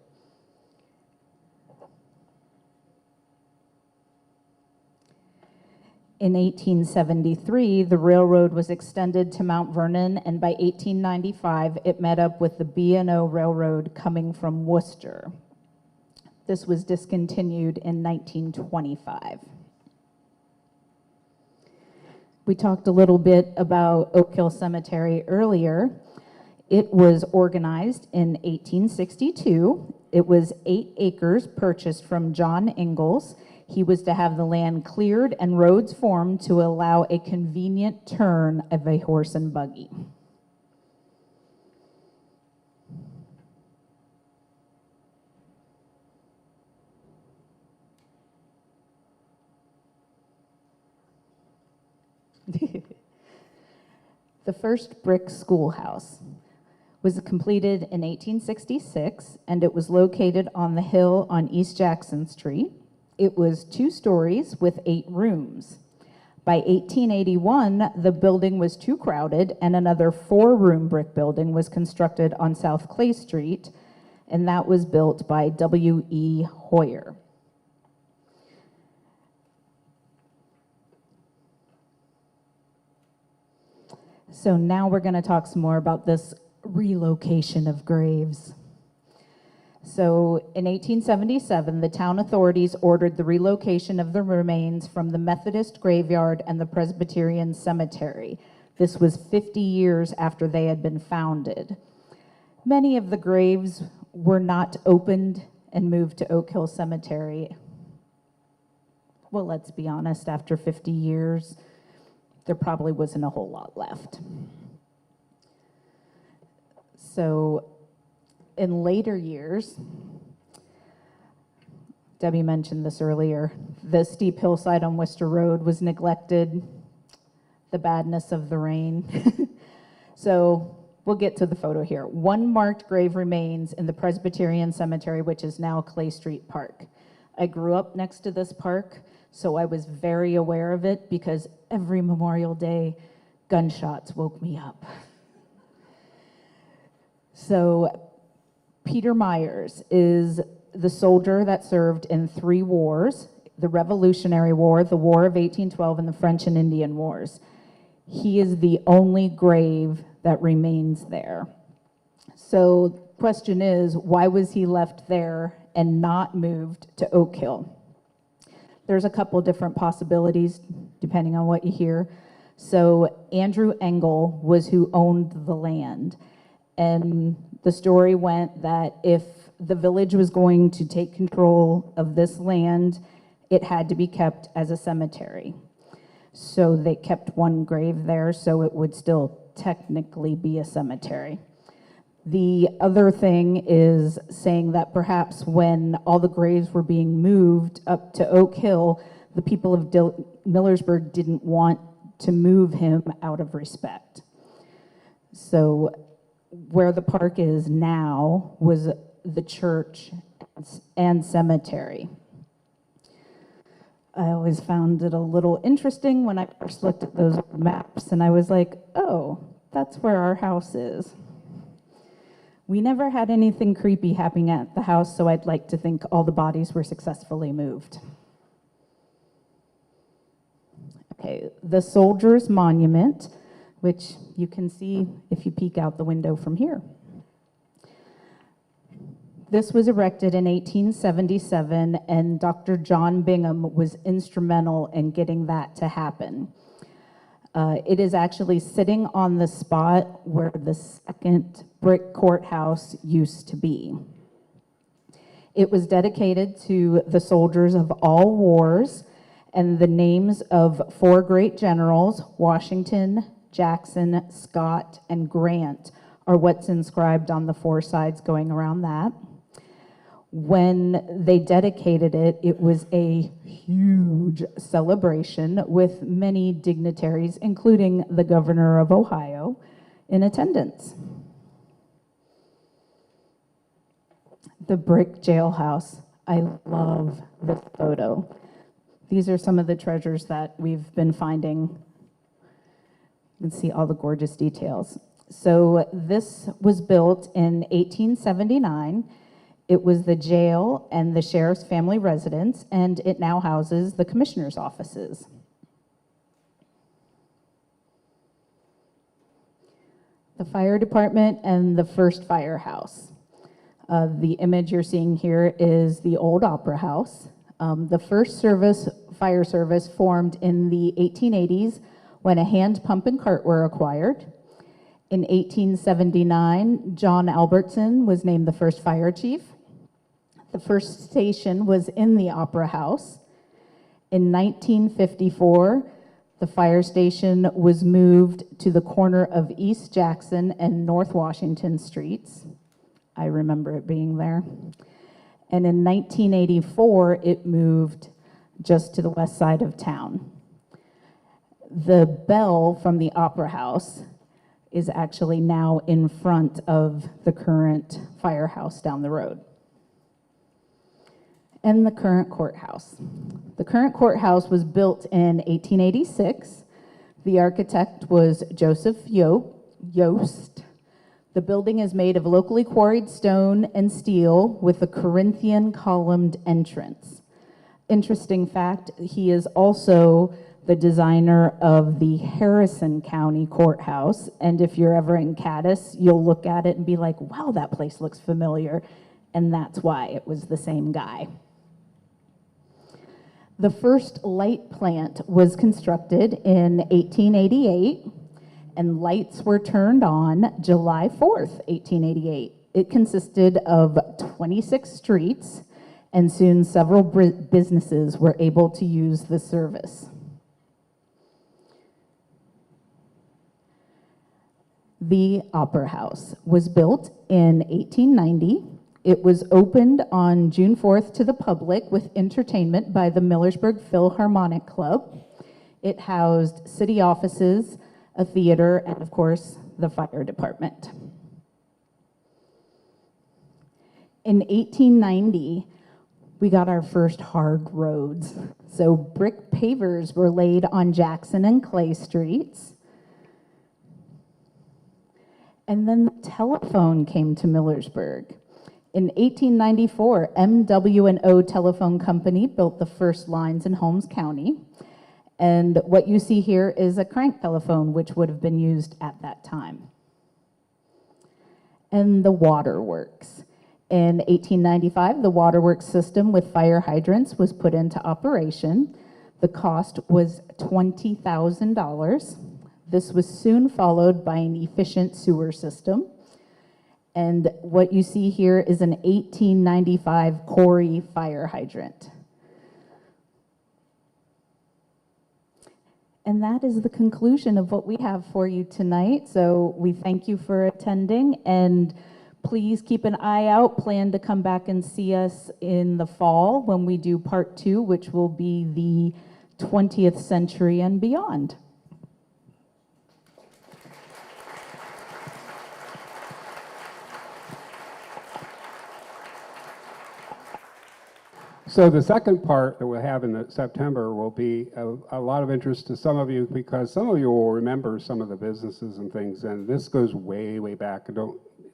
In 1873, the railroad was extended to Mount Vernon, and by 1895, it met up with the B&O Railroad coming from Worcester. This was discontinued in 1925. We talked a little bit about Oak Hill Cemetery earlier. It was organized in 1862. It was 8 acres purchased from John Ingalls. He was to have the land cleared and roads formed to allow a convenient turn of a horse and buggy. The first brick schoolhouse was completed in 1866, and it was located on the hill on East Jackson Street. It was 2 stories with 8 rooms. By 1881, the building was too crowded, and another 4-room brick building was constructed on South Clay Street, and that was built by W.E. Hoyer. So now we're going to talk some more about this relocation of graves. So in 1877, the town authorities ordered the relocation of the remains from the Methodist graveyard and the Presbyterian cemetery This was 50 years after they had been founded. Many of the graves were not opened and moved to Oak Hill Cemetery. Well, let's be honest, after 50 years, there probably wasn't a whole lot left. So in later years, Debbie mentioned this earlier, the steep hillside on Worcester Road was neglected, the badness of the rain. So we'll get to the photo here. One marked grave remains in the Presbyterian Cemetery, which is now Clay Street Park. I grew up next to this park, so I was very aware of it because every Memorial Day, gunshots woke me up. So Peter Myers is the soldier that served in 3 wars, the Revolutionary War, the War of 1812, and the French and Indian Wars. He is the only grave that remains there. So the question is, why was he left there and not moved to Oak Hill? There's a couple different possibilities depending on what you hear. So Andrew Engel was who owned the land. And the story went that if the village was going to take control of this land, it had to be kept as a cemetery. So they kept one grave there, so it would still technically be a cemetery. The other thing is saying that perhaps when all the graves were being moved up to Oak Hill, the people of Millersburg didn't want to move him out of respect. So where the park is now was the church and cemetery. I always found it a little interesting when I first looked at those maps, and I was like, oh, that's where our house is. We never had anything creepy happening at the house, so I'd like to think all the bodies were successfully moved. Okay, the Soldiers Monument, which you can see if you peek out the window from here. This was erected in 1877, and Dr. John Bingham was instrumental in getting that to happen. It is actually sitting on the spot where the second brick courthouse used to be. It was dedicated to the soldiers of all wars, and the names of 4 great generals, Washington, Jackson, Scott, and Grant, are what's inscribed on the 4 sides going around that. When they dedicated it, it was a huge celebration with many dignitaries, including the governor of Ohio, in attendance. The brick jailhouse. I love this photo. These are some of the treasures that we've been finding. You can see all the gorgeous details. So this was built in 1879. It was the jail and the sheriff's family residence, and it now houses the commissioner's offices. The fire department and the first firehouse. The image you're seeing here is the old Opera House. The first fire service formed in the 1880s when a hand pump and cart were acquired. In 1879, John Albertson was named the first fire chief. The first station was in the Opera House. In 1954, the fire station was moved to the corner of East Jackson and North Washington Streets. I remember it being there. And in 1984, it moved just to the west side of town. The bell from the Opera House is actually now in front of the current firehouse down the road. And the current courthouse. The current courthouse was built in 1886. The architect was Joseph Yost. The building is made of locally quarried stone and steel with a Corinthian columned entrance. Interesting fact, he is also the designer of the Harrison County Courthouse. And if you're ever in Cadiz, you'll look at it and be like, wow, that place looks familiar. And that's why it was the same guy. The first light plant was constructed in 1888, and lights were turned on July 4th, 1888. It consisted of 26 streets, and soon several businesses were able to use the service. The Opera House was built in 1890. It was opened on June 4th to the public with entertainment by the Millersburg Philharmonic Club. It housed city offices, a theater, and of course, the fire department. In 1890, we got our first hard roads. So brick pavers were laid on Jackson and Clay Streets. And then the telephone came to Millersburg. In 1894, M&O Telephone Company built the first lines in Holmes County. And what you see here is a crank telephone, which would have been used at that time. And the waterworks. In 1895, the waterworks system with fire hydrants was put into operation. The cost was $20,000. This was soon followed by an efficient sewer system. And what you see here is an 1895 Corey fire hydrant. And that is the conclusion of what we have for you tonight. So we thank you for attending, and please keep an eye out. Plan to come back and see us in the fall when we do part 2, which will be the 20th century and beyond. So the second part that we'll have in September will be a lot of interest to some of you, because some of you will remember some of the businesses and things, and this goes way, way back.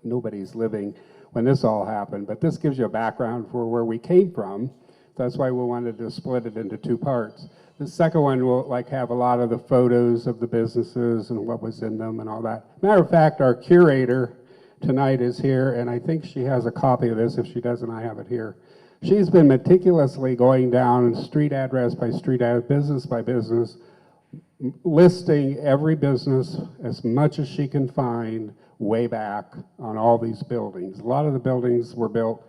Nobody's living when this all happened, but this gives you a background for where we came from. That's why we wanted to split it into 2 parts. The second one will have a lot of the photos of the businesses and what was in them and all that. Matter of fact, our curator tonight is here, and I think she has a copy of this. If she doesn't, I have it here. She's been meticulously going down street address by street address, business by business, listing every business as much as she can find way back on all these buildings. A lot of the buildings were built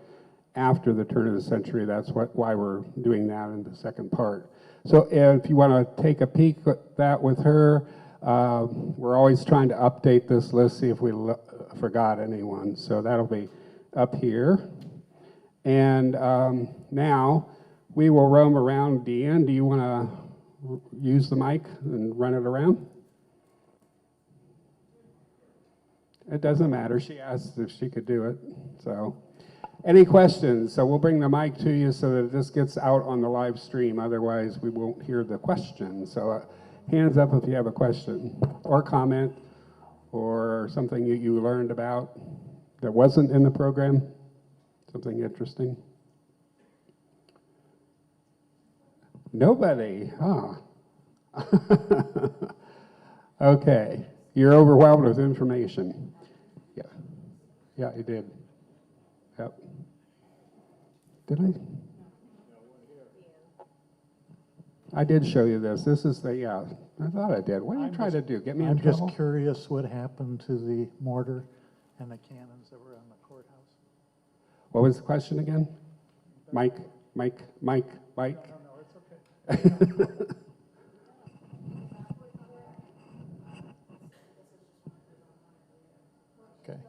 after the turn of the century. That's why we're doing that in the second part. So if you want to take a peek at that with her, we're always trying to update this list, see if we forgot anyone. So that'll be up here. And now we will roam around. Deanne, do you want to use the mic and run it around? It doesn't matter. She asked if she could do it. So any questions? So we'll bring the mic to you so that this gets out on the live stream. Otherwise, we won't hear the question. So hands up if you have a question or comment or something you learned about that wasn't in the program. Something interesting? Nobody, huh? Okay, you're overwhelmed with information. Yeah, you did. Yep. Did I? I did show you this. This is the, I thought I did. What are you trying to do? Get me in trouble? I'm just curious what happened to the mortar and the cannons that were on the courthouse. What was the question again? Mike. No, it's okay. Okay.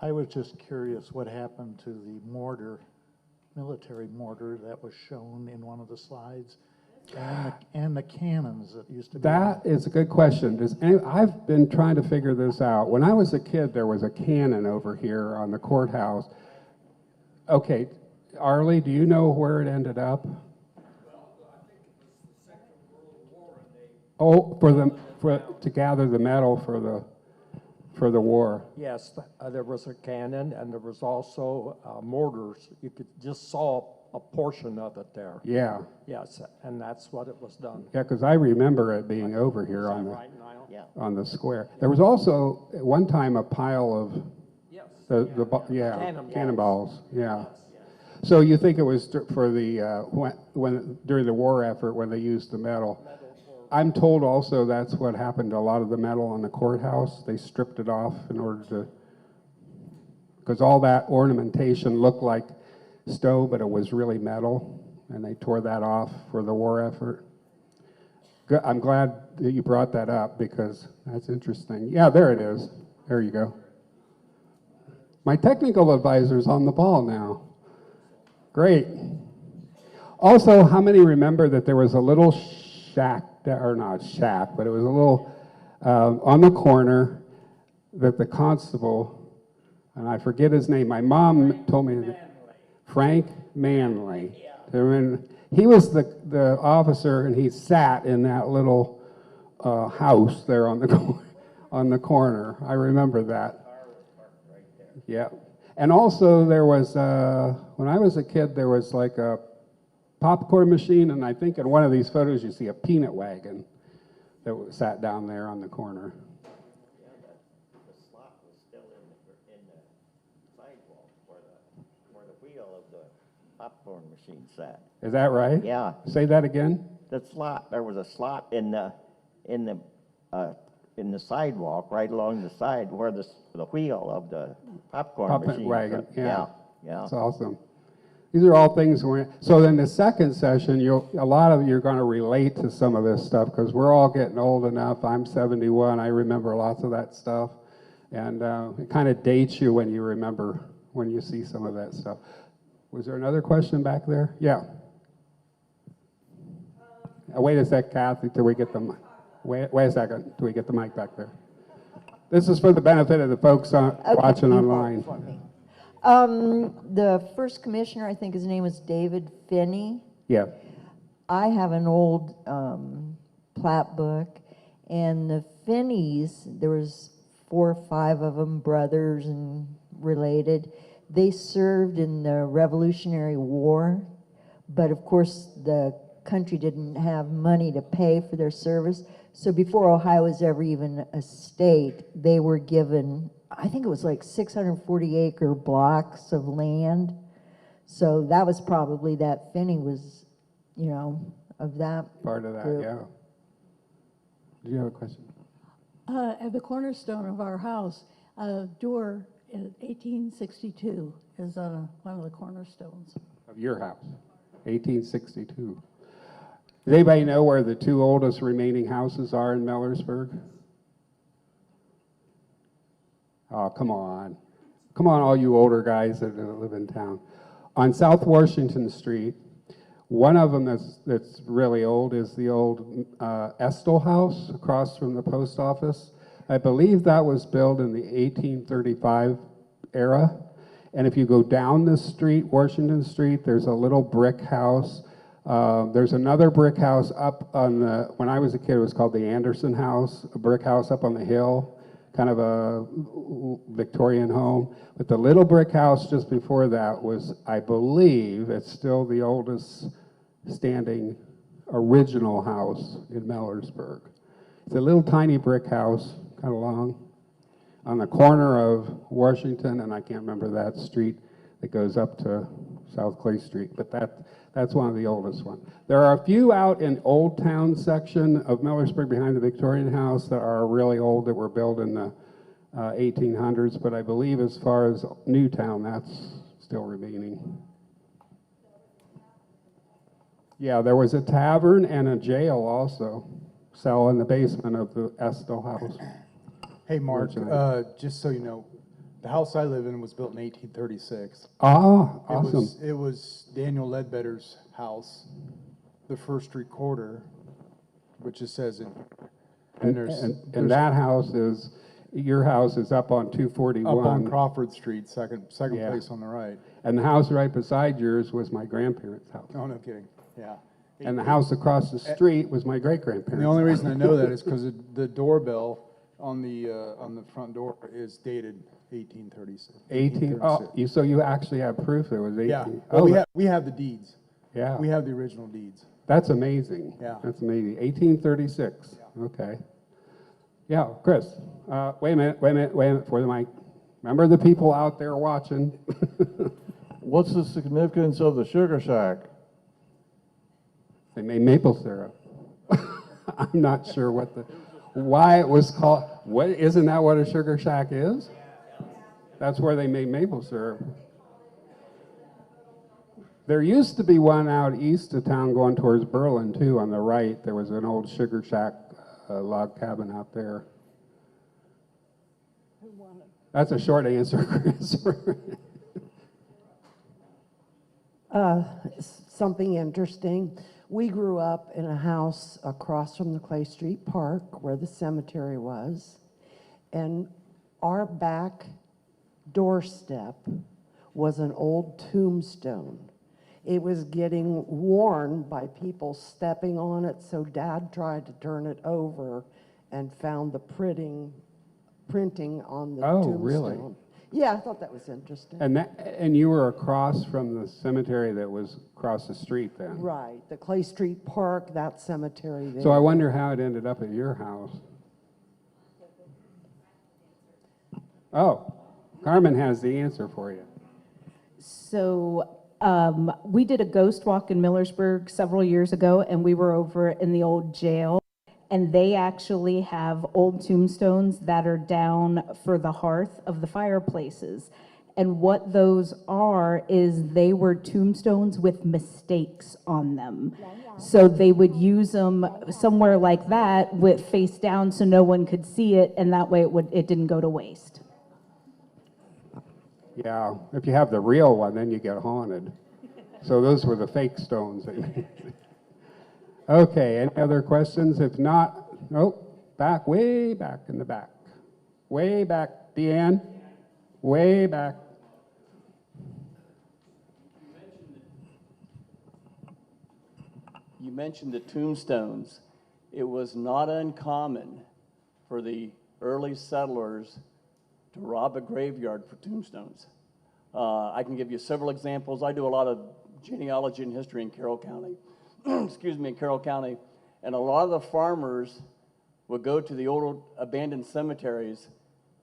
I was just curious what happened to the mortar, military mortar that was shown in one of the slides, and the cannons that used to be. That is a good question. I've been trying to figure this out. When I was a kid, there was a cannon over here on the courthouse. Okay, Arlie, do you know where it ended up? Well, I think it was the Second World War, and they... To gather the metal for the war. Yes, there was a cannon, and there was also mortars. You could just saw a portion of it there. Yeah. Yes, and that's what it was done. Yeah, because I remember it being over here Is on that the right, Niall? Yeah. on the square. There was also at one time a pile of Yes. cannonballs. Yeah. So you think it was for the when during the war effort when they used the metal? Metal for I'm told also that's what happened to a lot of the metal on the courthouse. They stripped it off in order to, because all that ornamentation looked like stone, but it was really metal, and they tore that off for the war effort. I'm glad that you brought that up because that's interesting. Yeah, there it is. There you go. My technical advisor's on the ball now. Great. Also, how many remember that there was a little shack, or not shack, but it was a little on the corner that the constable, and I forget his name, my mom told me that Frank Manley. He was the officer, and he sat in that little house there on the corner. I remember that. Yeah. And also there was, when I was a kid, there was like a popcorn machine, and I think in one of these photos you see a peanut wagon that sat down there on the corner. Yeah, the slot was still in the sidewalk where the wheel of the popcorn machine sat. Is that right? Yeah, Say that again? the slot, there was a slot in the sidewalk, right along the side where the wheel of the popcorn machine Wagon, sat. yeah. Yeah. That's awesome. These are all things so in the second session, a lot of you are going to relate to some of this stuff because we're all getting old enough. I'm 71. I remember lots of that stuff. And it kind of dates you when you see some of that stuff. Was there another question back there? Yeah. Wait a sec, Kathy, till we get the wait a second, till we get the mic back there. This is for the benefit of the folks watching online. The first commissioner, I think his name was David Finney. Yeah. I have an old plat book, and the Finneys, there was 4 or 5 of them, brothers and related. They served in the Revolutionary War, but of course the country didn't have money to pay for their service. So before Ohio was ever even a state, they were given, I think it was like 640-acre blocks of land. So that was probably that Finney was, of that Part of that, group. yeah. Do you have a question? At the cornerstone of our house, a door in 1862 is on one of the cornerstones. Of your house, 1862. Does anybody know where the 2 oldest remaining houses are in Millersburg? Oh, come on. Come on, all you older guys that live in town. On South Washington Street, one of them that's really old is the old Estill House across from the post office. I believe that was built in the 1835 era. And if you go down the street, Washington Street, there's a little brick house. There's another brick house up on when I was a kid, it was called the Anderson House, a brick house up on the hill, kind of a Victorian home. But the little brick house just before that was, I believe, it's still the oldest standing original house in Millersburg. It's a little tiny brick house, kind of long, on the corner of Washington, and I can't remember that street that goes up to South Clay Street, but that's one of the oldest ones. There are a few out in Old Town section of Millersburg behind the Victorian House that are really old, that were built in the 1800s, but I believe as far as Newtown, that's still remaining. Yeah, there was a tavern and a jail also, cell in the basement of the Estill House. Hey, Mark, Fortunately. just so you know, the house I live in was built in 1836. Ah, awesome. It was Daniel Ledbetter's house, the first recorder, which it says in. And that house is, your house is up on 241. Up on Crawford Street, second Yeah. place on the right. And the house right beside yours was my grandparents' house. Oh, no kidding, yeah. And the house across the street was my great-grandparents' And the only house. reason I know that is because the doorbell on the front door is dated 1836. 18, so you actually have proof it was 18? Yeah, Oh, well, we have the deeds. yeah. We have the original deeds. That's amazing. Yeah. That's amazing. 1836, okay. Yeah, Chris, wait a minute for the mic. Remember the people out there watching? What's the significance of the sugar shack? They made maple syrup. I'm not sure why it was called, isn't that what a sugar shack is? That's where they made maple syrup. There used to be one out east of town going towards Berlin too, on the right. There was an old sugar shack log cabin out there. That's a short answer, Chris. Something interesting. We grew up in a house across from the Clay Street Park where the cemetery was, and our back doorstep was an old tombstone. It was getting worn by people stepping on it, so Dad tried to turn it over and found the printing on the tombstone. Oh, really? Yeah, I thought that was interesting. And you were across from the cemetery that was across the street then? Right, the Clay Street Park, that cemetery there. So I wonder how it ended up at your house. Oh, Carmen has the answer for you. So we did a ghost walk in Millersburg several years ago, and we were over in the old jail, and they actually have old tombstones that are down for the hearth of the fireplaces. And what those are is they were tombstones with mistakes on them. So they would use them somewhere like that with face down so no one could see it, and that way it didn't go to waste. Yeah, if you have the real one, then you get haunted. So those were the fake stones. Okay, any other questions? If not, way back in the back. Way back, Deanne, way back. You mentioned the tombstones. It was not uncommon for the early settlers to rob a graveyard for tombstones. I can give you several examples. I do a lot of genealogy and history in Carroll County, excuse me, in Carroll County, and a lot of the farmers would go to the old abandoned cemeteries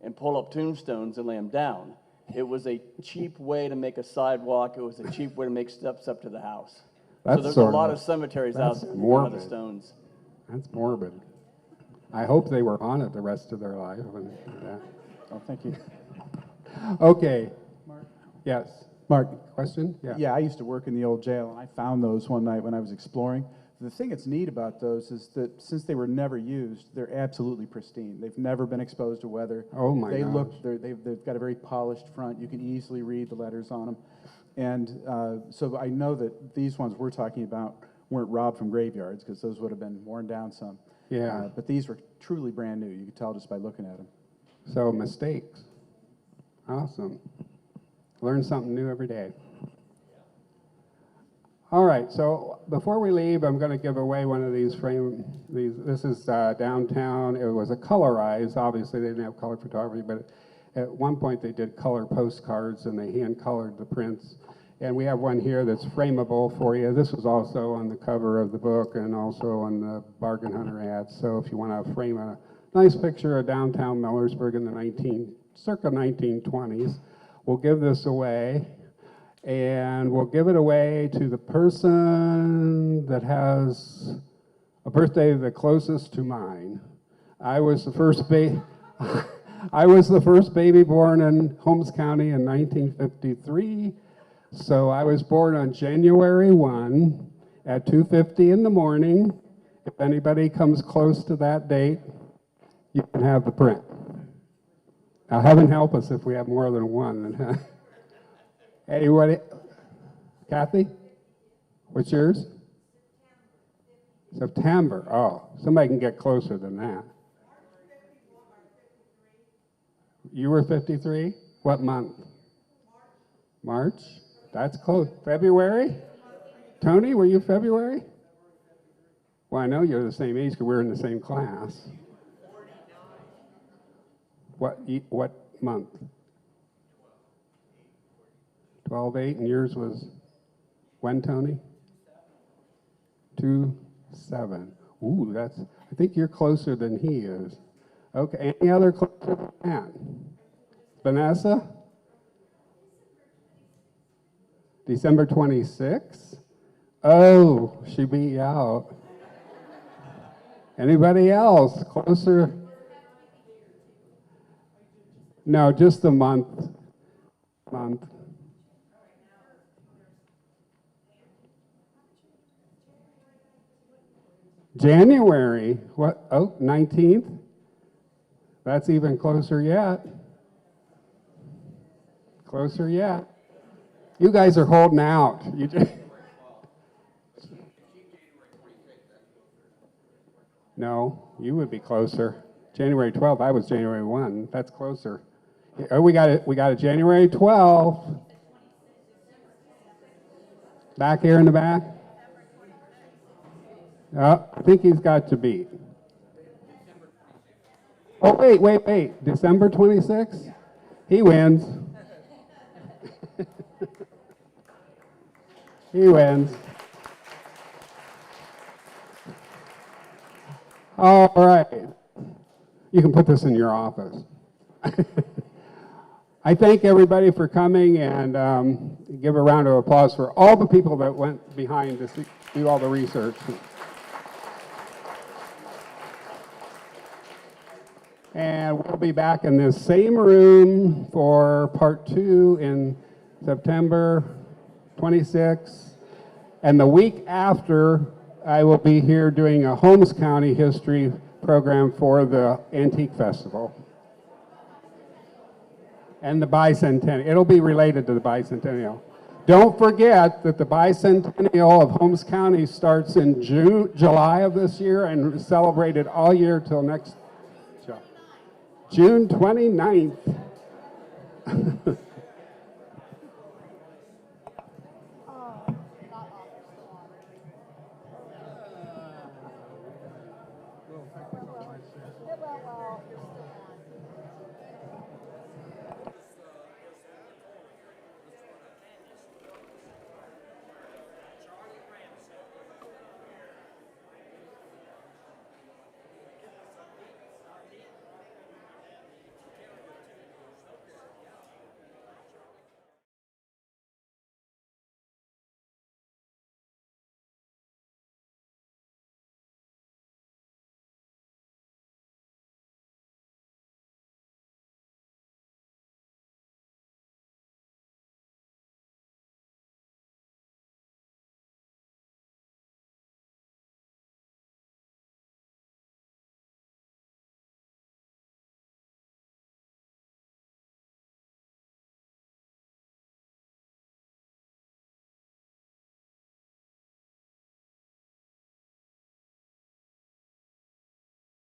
and pull up tombstones and lay them down. It was a cheap way to make a sidewalk. It was a cheap way to make steps up to the house. So there's a lot of cemeteries out there that have the stones. That's morbid. I hope they were on it the rest of their life. Oh, thank you. Okay. Mark? Yes. Mark. Question? Yeah. Yeah, I used to work in the old jail, and I found those one night when I was exploring. The thing that's neat about those is that since they were never used, they're absolutely pristine. They've never been exposed to weather. Oh my They gosh. look, they've got a very polished front. You can easily read the letters on them. And so I know that these ones we're talking about weren't robbed from graveyards, because those would have been worn down some. Yeah. But these were truly brand new. You could tell just by looking at them. So mistakes. Awesome. Learn something new every day. All right, so before we leave, I'm going to give away one of these this is downtown. It was a colorized. Obviously, they didn't have color photography, but at one point they did color postcards and they hand colored the prints. And we have one here that's frameable for you. This was also on the cover of the book and also on the Bargain Hunter ads. So if you want to frame a nice picture of downtown Millersburg in the circa 1920s, we'll give this away. And we'll give it away to the person that has a birthday the closest to mine. I was the first baby born in Holmes County in 1953. So I was born on January 1 at 2:50 in the morning. If anybody comes close to that date, you can have the print. Now, heaven help us if we have more than one. Anybody? Kathy? What's yours? September. Oh, somebody can get closer than that. You were 53? What month? March? That's close. February? Tony, were you February? Well, I know you're the same age because we're in the same class. What month? 12/8, and yours was when, Tony? 2/7. Ooh, I think you're closer than he is. Okay, any other closer than that? Vanessa? December 26th? Oh, she beat you out. Anybody else? Closer? No, just a month. Month. January, what, oh, 19th? That's even closer yet. Closer yet. You guys are holding out. You just no, you would be closer. January 12th, I was January 1. That's closer. Oh, we got it. We got a January 12th. Back here in the back. Oh, I think he's got to beat. Oh, wait. December 26th? He wins. He wins. All right. You can put this in your office. I thank everybody for coming, and give a round of applause for all the people that went behind to do all the research. And we'll be back in this same room for part 2 in September 26th. And the week after, I will be here doing a Holmes County history program for the Antique Festival. And the bicentennial. It'll be related to the bicentennial. Don't forget that the bicentennial of Holmes County starts in July of this year and is celebrated all year till next June 29th.